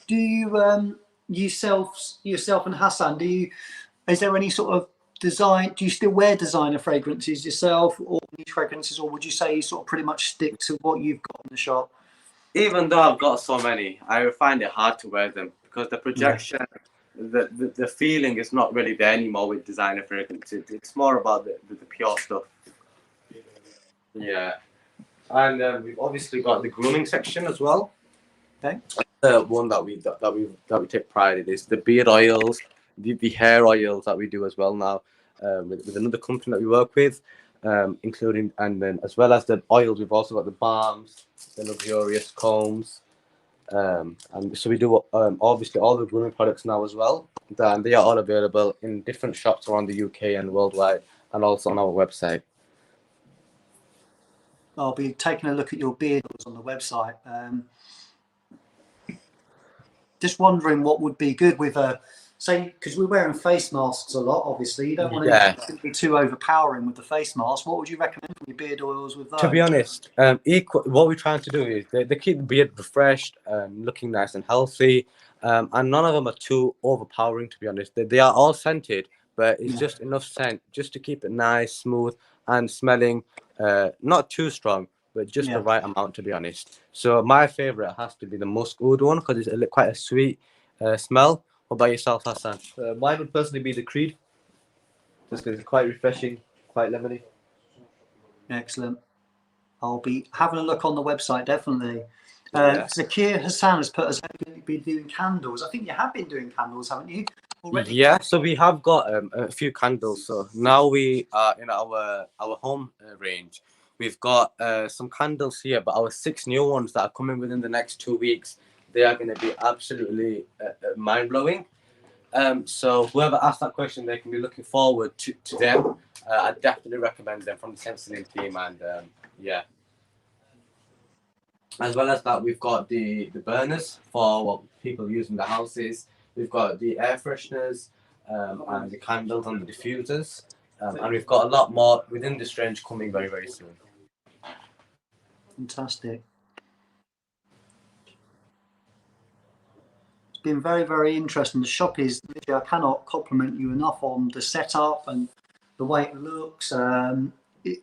Do you yourself and Hassan? Is there any sort of design? Do you still wear designer fragrances yourself, or niche fragrances, or would you say you sort of pretty much stick to what you've got in the shop? Even though I've got so many, I find it hard to wear them because the projection, the feeling is not really there anymore with designer fragrances. It's more about the pure stuff. Yeah. And we've obviously got the grooming section as well. Okay. The one that we take pride in is the beard oils, the hair oils that we do as well now, with another company that we work with, including, and then as well as the oils, we've also got the balms, the luxurious combs, and so we do obviously all the grooming products now as well. And they are all available in different shops around the UK and worldwide, and also on our website. I'll be taking a look at your beard oils on the website. Just wondering what would be good with say, because we're wearing face masks a lot, obviously. You don't want to be too overpowering with the face mask. What would you recommend for your beard oils with those? To be honest, what we're trying to do is they keep the beard refreshed, looking nice and healthy, and none of them are too overpowering, to be honest. They are all scented, but it's just enough scent just to keep it nice, smooth, and smelling not too strong, but just the right amount, to be honest. So my favorite has to be the musk oud one because it's quite a sweet smell. What about yourself, Hassan? Mine would personally be the Creed, just because it's quite refreshing, quite lemony. Excellent. I'll be having a look on the website, definitely. Zakir Hassan has put us going to be doing candles. I think you have been doing candles, haven't you? Already? Yeah, so we have got a few candles. So now we are in our home range. We've got some candles here, but our 6 new ones that are coming within the next 2 weeks, they are going to be absolutely mind-blowing. So whoever asked that question, they can be looking forward to them. I definitely recommend them from the Sensalim team, and as well as that, we've got the burners for what people use in the houses. We've got the air fresheners, and the candles and the diffusers, and we've got a lot more within this range coming very, very soon. Fantastic. It's been very, very interesting. The shop is literally, I cannot compliment you enough on the setup and the way it looks. You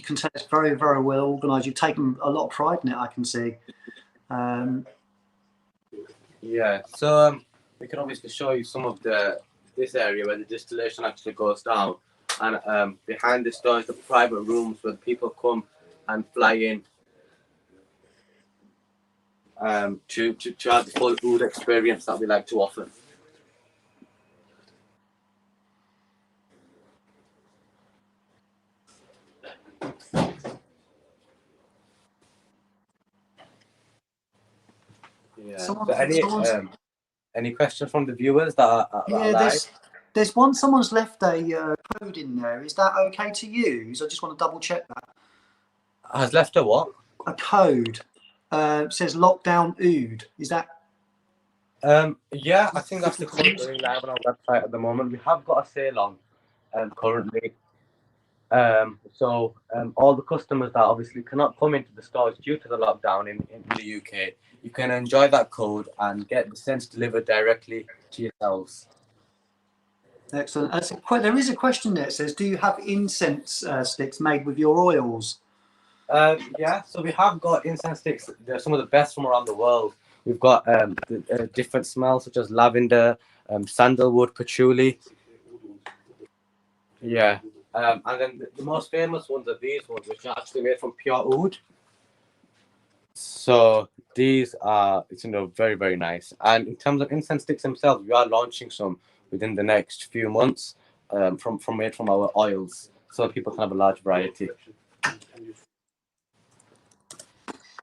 can tell it's very, very well organised. You've taken a lot of pride in it, I can see. Yeah, so we can obviously show you some of this area where the distillation actually goes down, and behind this door is the private rooms where people come and fly in to have the full oud experience that we like to offer. Yeah. Any questions from the viewers that are live? There's one. Someone's left a code in there. Is that okay to use? I just want to double check that. Has left a what? A code. Says lockdown oud. Is that? Yeah, I think that's the code going live on our website at the moment. We have got a sale on currently. So all the customers that obviously cannot come into the stores due to the lockdown in the UK, you can enjoy that code and get the scents delivered directly to yourselves. Excellent. There is a question there. It says, do you have incense sticks made with your oils? Yeah, so we have got incense sticks. They're some of the best from around the world. We've got different smells such as lavender, sandalwood, patchouli. Yeah, And then the most famous ones are these ones, which are actually made from pure oud. So these are, very, very nice. And in terms of incense sticks themselves, we are launching some within the next few months, from made from our oils, so people can have a large variety.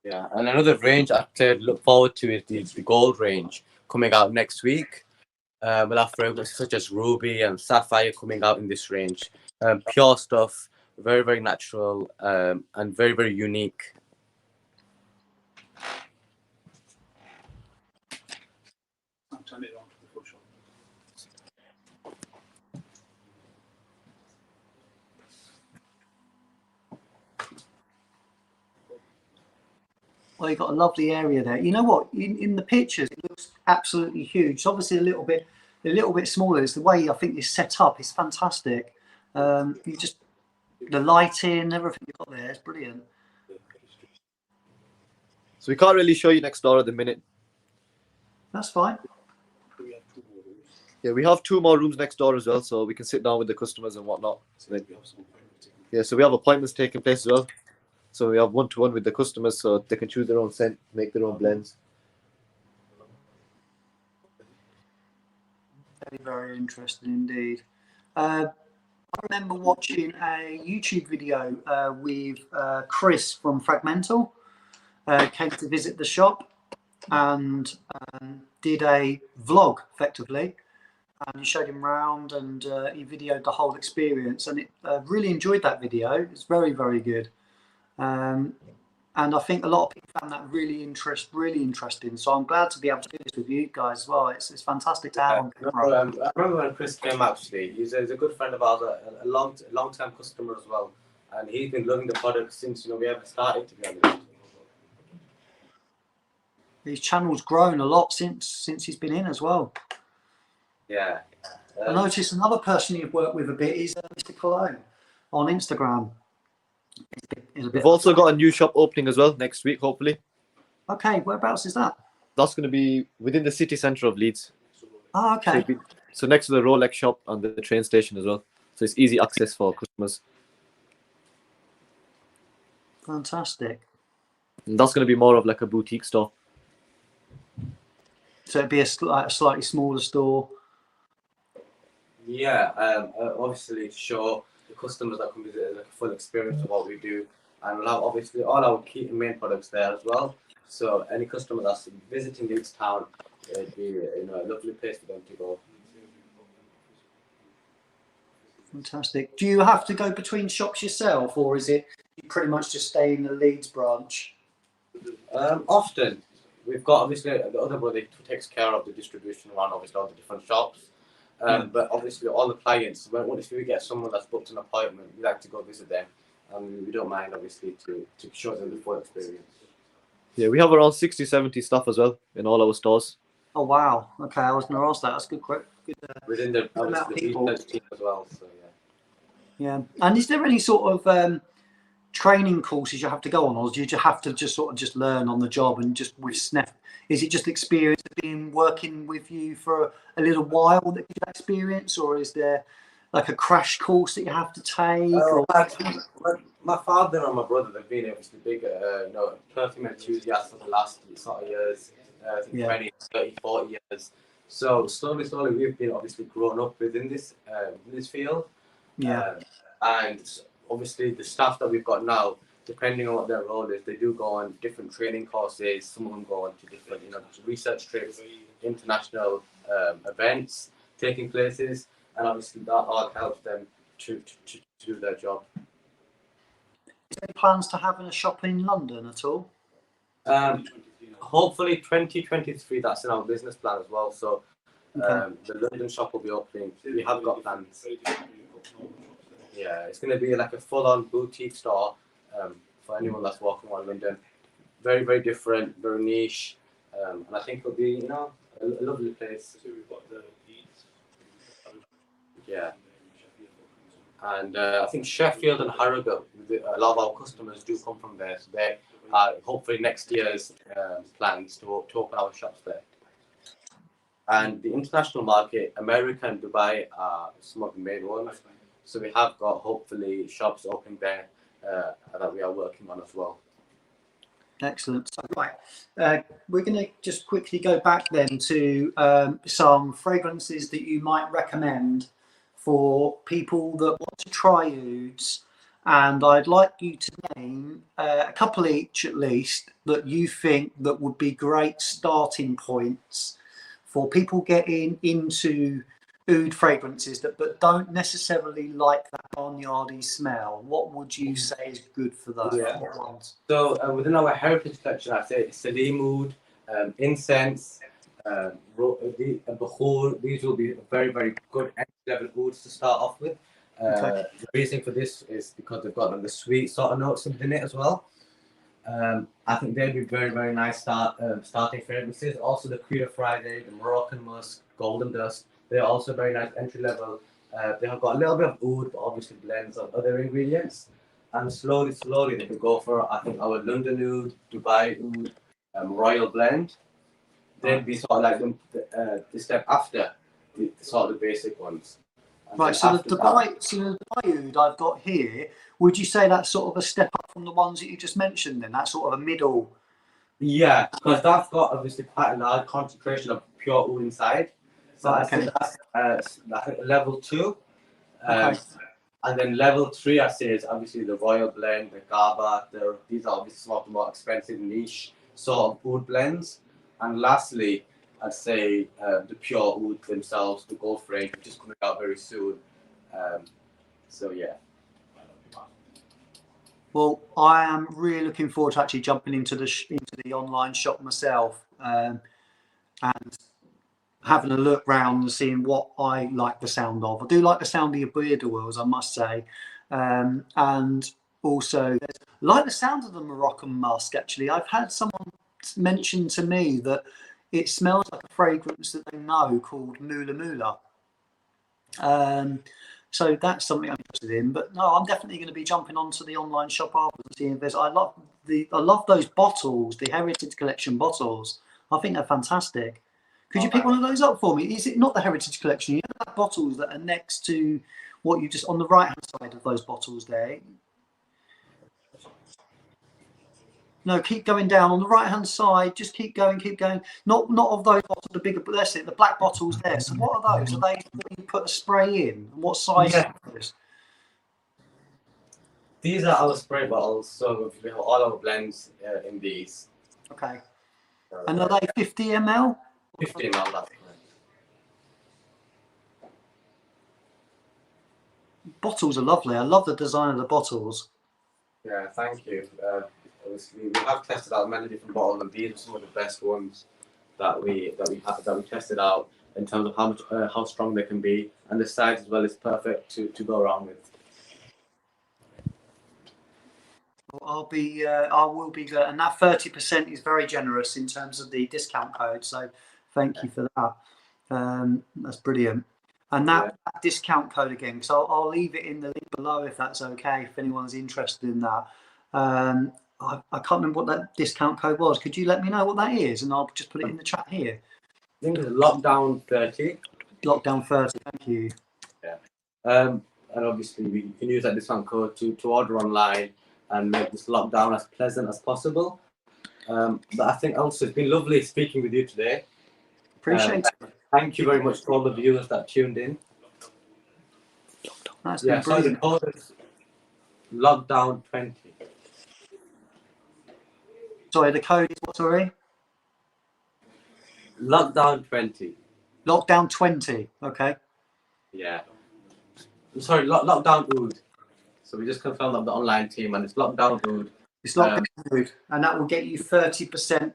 Yeah, and another range I look forward to is the gold range coming out next week. We'll have fragrances such as ruby and sapphire coming out in this range. Pure stuff, very, very natural, and very, very unique. I'll turn it on to the full shot. Well, you've got a lovely area there. You know what? In the pictures, it looks absolutely huge. It's obviously a little bit smaller. It's the way I think it's set up. It's fantastic. You just the lighting, everything you've got there is brilliant. So we can't really show you next door at the minute. That's fine. We have 2 more rooms. Yeah, we have 2 more rooms next door as well, so we can sit down with the customers and whatnot. So We have some appointments taking place. yeah, so we have appointments taking place as well. So we have 1-to-1 with the customers, so they can choose their own scent, make their own blends. Very, very interesting indeed. I remember watching a YouTube video with Chris from Fragmental. Came to visit the shop and did a vlog effectively, and he showed him around and he videoed the whole experience, and it really enjoyed that video. It's very, very good. And I think a lot of people found that really interesting. So I'm glad to be able to do this with you guys as well. It's fantastic to have on camera. I remember when Chris came, actually. He's a good friend of ours, a long-time customer as well. And he's been loving the product since we ever started, to be honest. His channel's grown a lot since he's been in as well. Yeah. I noticed another person you've worked with a bit is Mr. Cologne on Instagram. We've also got a new shop opening as well next week, hopefully. Okay, whereabouts is that? That's going to be within the city centre of Leeds. Oh, okay. So next to the Rolex shop and the train station as well. So it's easy access for customers. Fantastic. And that's going to be more of like a boutique store. So it'd be a slightly smaller store. Yeah, obviously to show the customers that come visit like a full experience of what we do, and we'll have obviously all our key and main products there as well. So any customer that's visiting Leeds town, it'd be a lovely place for them to go. Fantastic. Do you have to go between shops yourself, or is it you pretty much just stay in the Leeds branch? Often we've got obviously the other brother who takes care of the distribution around obviously all the different shops. But obviously all the clients, if we get someone that's booked an appointment, we like to go visit them, and we don't mind obviously to show them the full experience. Yeah, we have around 60-70 staff as well in all our stores. Oh wow. Okay, I was going to ask that. That's good. Within the research team as well. So yeah. And is there any sort of training courses you have to go on, or do you just have to just learn on the job and just with Snef? Is it just experience of being working with you for a little while that gives you that experience, or is there like a crash course that you have to take? My father and my brother, they've been obviously big, perfume enthusiasts for the last sort of years, 20, 30, 40 years. So slowly, we've been obviously grown up within this field. Yeah. And obviously the staff that we've got now, depending on what their role is, they do go on different training courses. Some of them go on to different, research trips, international events taking places, and obviously that all helps them to do their job. Is there any plans to having a shop in London at all? Hopefully 2023, that's in our business plan as well. So the London shop will be opening. We have got plans. Yeah, it's going to be like a full-on boutique store for anyone that's walking around London. Very, very different, very niche, and I think it'll be, a lovely place. Yeah. And I think Sheffield and Harrogate, a lot of our customers do come from there. So they are hopefully next year's plans to open our shops there. And the international market, America and Dubai are some of the main ones. So we have got hopefully shops open there that we are working on as well. Excellent. So, right, we're going to just quickly go back then to some fragrances that you might recommend for people that want to try ouds, and I'd like you to name a couple each at least that you think that would be great starting points for people getting into oud fragrances that but don't necessarily like that barnyardy smell. What would you say is good for those? Yeah. What ones? So within our heritage collection, I'd say Salim oud, incense, Bakhur. These will be very, very good entry-level ouds to start off with. Okay. The reason for this is because they've got the sweet sort of notes in it as well. I think they'd be very, very nice starting fragrances. Also the Queer Friday, the Moroccan Musk, Golden Dust. They're also very nice entry level. They have got a little bit of oud, but obviously blends of other ingredients. And slowly they can go for, I think, our London oud, Dubai oud, Royal Blend. They'd be sort of like the step after the sort of the basic ones. And Right, then so the after Dubai oud I've got here, would you say that's sort of a step up from the ones that you just mentioned then? That's sort of a middle? Yeah, because that's got obviously quite a large concentration of pure oud inside. So Right, I think that's level 2. Okay. And then level 3, I say, is obviously the Royal Blend, the Gaba. These are obviously some of the more expensive niche sort of oud blends. And lastly, I'd say the pure oud themselves, the Gold Frame, which is coming out very soon. So yeah. Well, I am really looking forward to actually jumping into the online shop myself and having a look round and seeing what I like the sound of. I do like the sound of your beard oils, I must say, and also I like the sound of the Moroccan musk. Actually, I've had someone mention to me that it smells like a fragrance that they know called Mula Mula. So that's something I'm interested in. But no, I'm definitely going to be jumping onto the online shop after and seeing if there's. I love those bottles, the Heritage Collection bottles. I think they're fantastic. Could you pick one of those up for me? Is it not the Heritage Collection? You know, bottles that are next to what you just on the right hand side of those bottles there. No, keep going down on the right hand side. Just keep going, keep going. Not of those bottles, the bigger, but that's it. The black bottles there. So what are those? Are they that you put a spray in? And what size? Yeah. Are those? These are our spray bottles, so we have all our blends in these. Okay. And are they 50 ml? 50 ml, that's correct. Bottles are lovely. I love the design of the bottles. Yeah, thank you. Obviously, we have tested out many different bottles, and these are some of the best ones that we tested out in terms of how strong they can be, and the size as well is perfect to go around with. I will be good. And that 30% is very generous in terms of the discount code. So thank you for that. That's brilliant. And that discount code again, so I'll leave it in the link below if that's okay, if anyone's interested in that. I can't remember what that discount code was. Could you let me know what that is? And I'll just put it in the chat here. I think it's Lockdown 30. Lockdown 30, thank you. Yeah. And obviously, we can use that discount code to order online and make this lockdown as pleasant as possible. But I think also it's been lovely speaking with you today. Appreciate it. Thank you very much to all the viewers that tuned in. That's been So the brilliant. code is Lockdown 20. Sorry, the code is what, sorry? Lockdown 20. Lockdown 20, okay. Yeah. Sorry, Lockdown Oud. So we just confirmed that the online team, and it's Lockdown Oud. It's lockdown food, and that will get you 30%.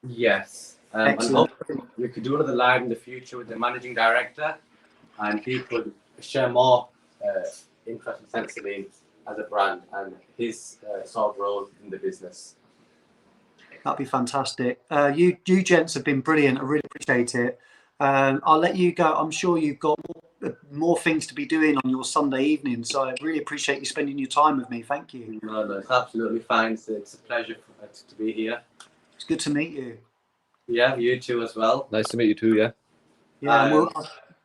Yes. And Excellent. hopefully we could do another live in the future with the managing director, and he could share more interest in Sensalim as a brand and his sort of role in the business. That'd be fantastic. You gents have been brilliant. I really appreciate it. I'll let you go. I'm sure you've got more things to be doing on your Sunday evening, so I really appreciate you spending your time with me. Thank you. No, it's absolutely fine. It's a pleasure to be here. It's good to meet you. Yeah, you too as well. Nice to meet you too, yeah. Yeah,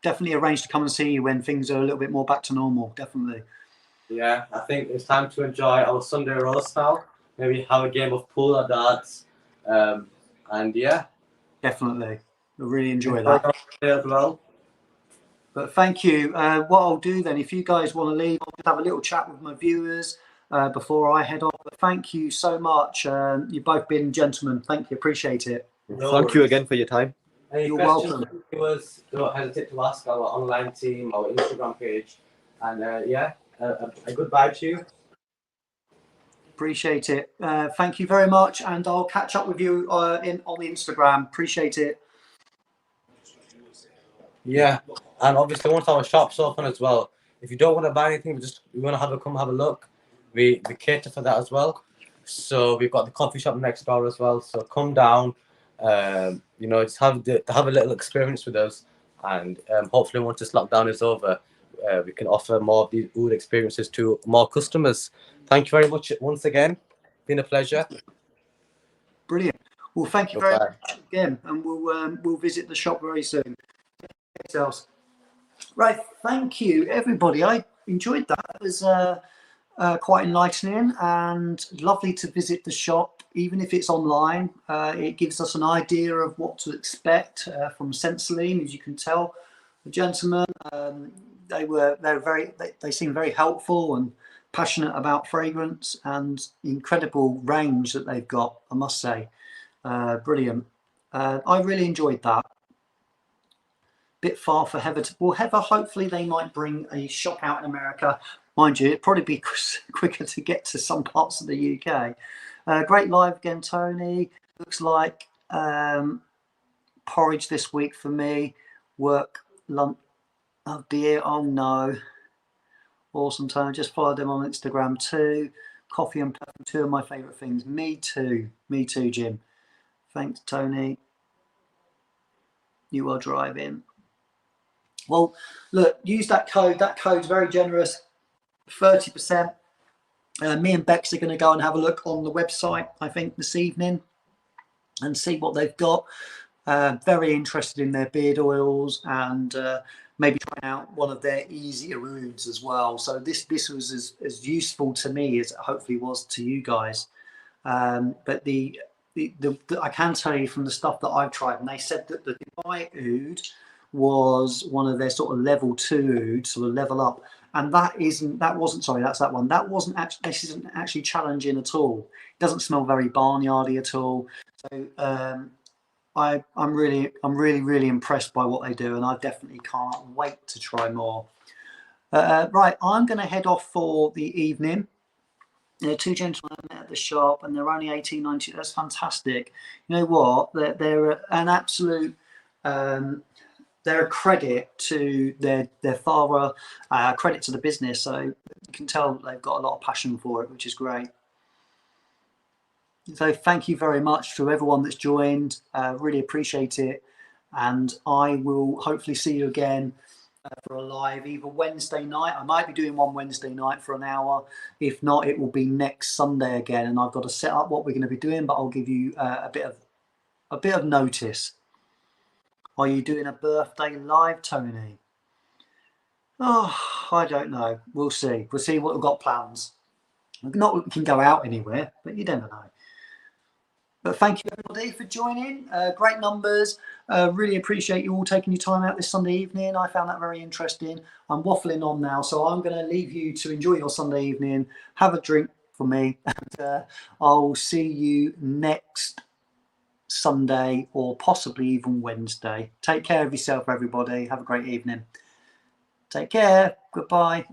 definitely arrange to come and see you when things are a little bit more back to normal. Definitely. Yeah, I think it's time to enjoy our Sunday roast now. Maybe have a game of pool or darts. And yeah. Definitely. I really enjoy Enjoy that. your day as well. But thank you. What I'll do then, if you guys want to leave, I'll just have a little chat with my viewers before I head off. But thank you so much. You've both been gentlemen. Thank you. Appreciate it. No Thank you worries. again for your time. Any You're questions welcome. from viewers, don't hesitate to ask our online team, our Instagram page. And yeah, a goodbye to you. Appreciate it. Thank you very much. And I'll catch up with you on Instagram. Appreciate it. Yeah, and obviously once our shop's open as well, if you don't want to buy anything, we want to come have a look. We cater for that as well. So we've got the coffee shop next door as well. So come down, you know, just have a little experience with us, and hopefully once this lockdown is over, we can offer more of these oud experiences to more customers. Thank you very much once again. Been a pleasure. Brilliant. Well, thank you very Goodbye. much again, and we'll visit the shop very soon. Yourselves. Right. Thank you, everybody. I enjoyed that. It was quite enlightening and lovely to visit the shop, even if it's online. It gives us an idea of what to expect from Sensalim. As you can tell, the gentlemen, they seem very helpful and passionate about fragrance, and incredible range that they've got, I must say. Brilliant. I really enjoyed that. Bit far for Heather to, well, Heather, hopefully they might bring a shop out in America. Mind you, it'd probably be quicker to get to some parts of the UK. Great live again, Tony. Looks like porridge this week for me. Work, lunch, oh dear, oh no. Awesome, Tony. Just followed them on Instagram too. Coffee and perfume, two of my favourite things. Me too, Jim. Thanks, Tony. You are driving. Well, look, use that code. That code's very generous, 30%. Me and Bex are going to go and have a look on the website, I think, this evening and see what they've got. Very interested in their beard oils and maybe trying out one of their easier ouds as well. So this was as useful to me as it hopefully was to you guys. But I can tell you from the stuff that I've tried, and they said that the Dubai oud was one of their sort of level 2 ouds, sort of level up, and this isn't actually challenging at all. It doesn't smell very barnyardy at all. So I'm really impressed by what they do, and I definitely can't wait to try more. Right, I'm going to head off for the evening. Two gentlemen I met at the shop, and they're only 18, 19. That's fantastic. You know what? They're an absolute. They're a credit to their father, credit to the business. So you can tell they've got a lot of passion for it, which is great. So thank you very much to everyone that's joined. Really appreciate it. And I will hopefully see you again for a live either Wednesday night. I might be doing one Wednesday night for an hour. If not, it will be next Sunday again. And I've got to set up what we're going to be doing, but I'll give you a bit of notice. Are you doing a birthday live, Tony? Oh, I don't know. We'll see. We'll see what we've got plans. Not that we can go out anywhere, but you never know. But thank you, everybody, for joining. Great numbers. Really appreciate you all taking your time out this Sunday evening. I found that very interesting. I'm waffling on now, so I'm going to leave you to enjoy your Sunday evening. Have a drink for me, and I'll see you next Sunday or possibly even Wednesday. Take care of yourself, everybody. Have a great evening. Take care. Goodbye.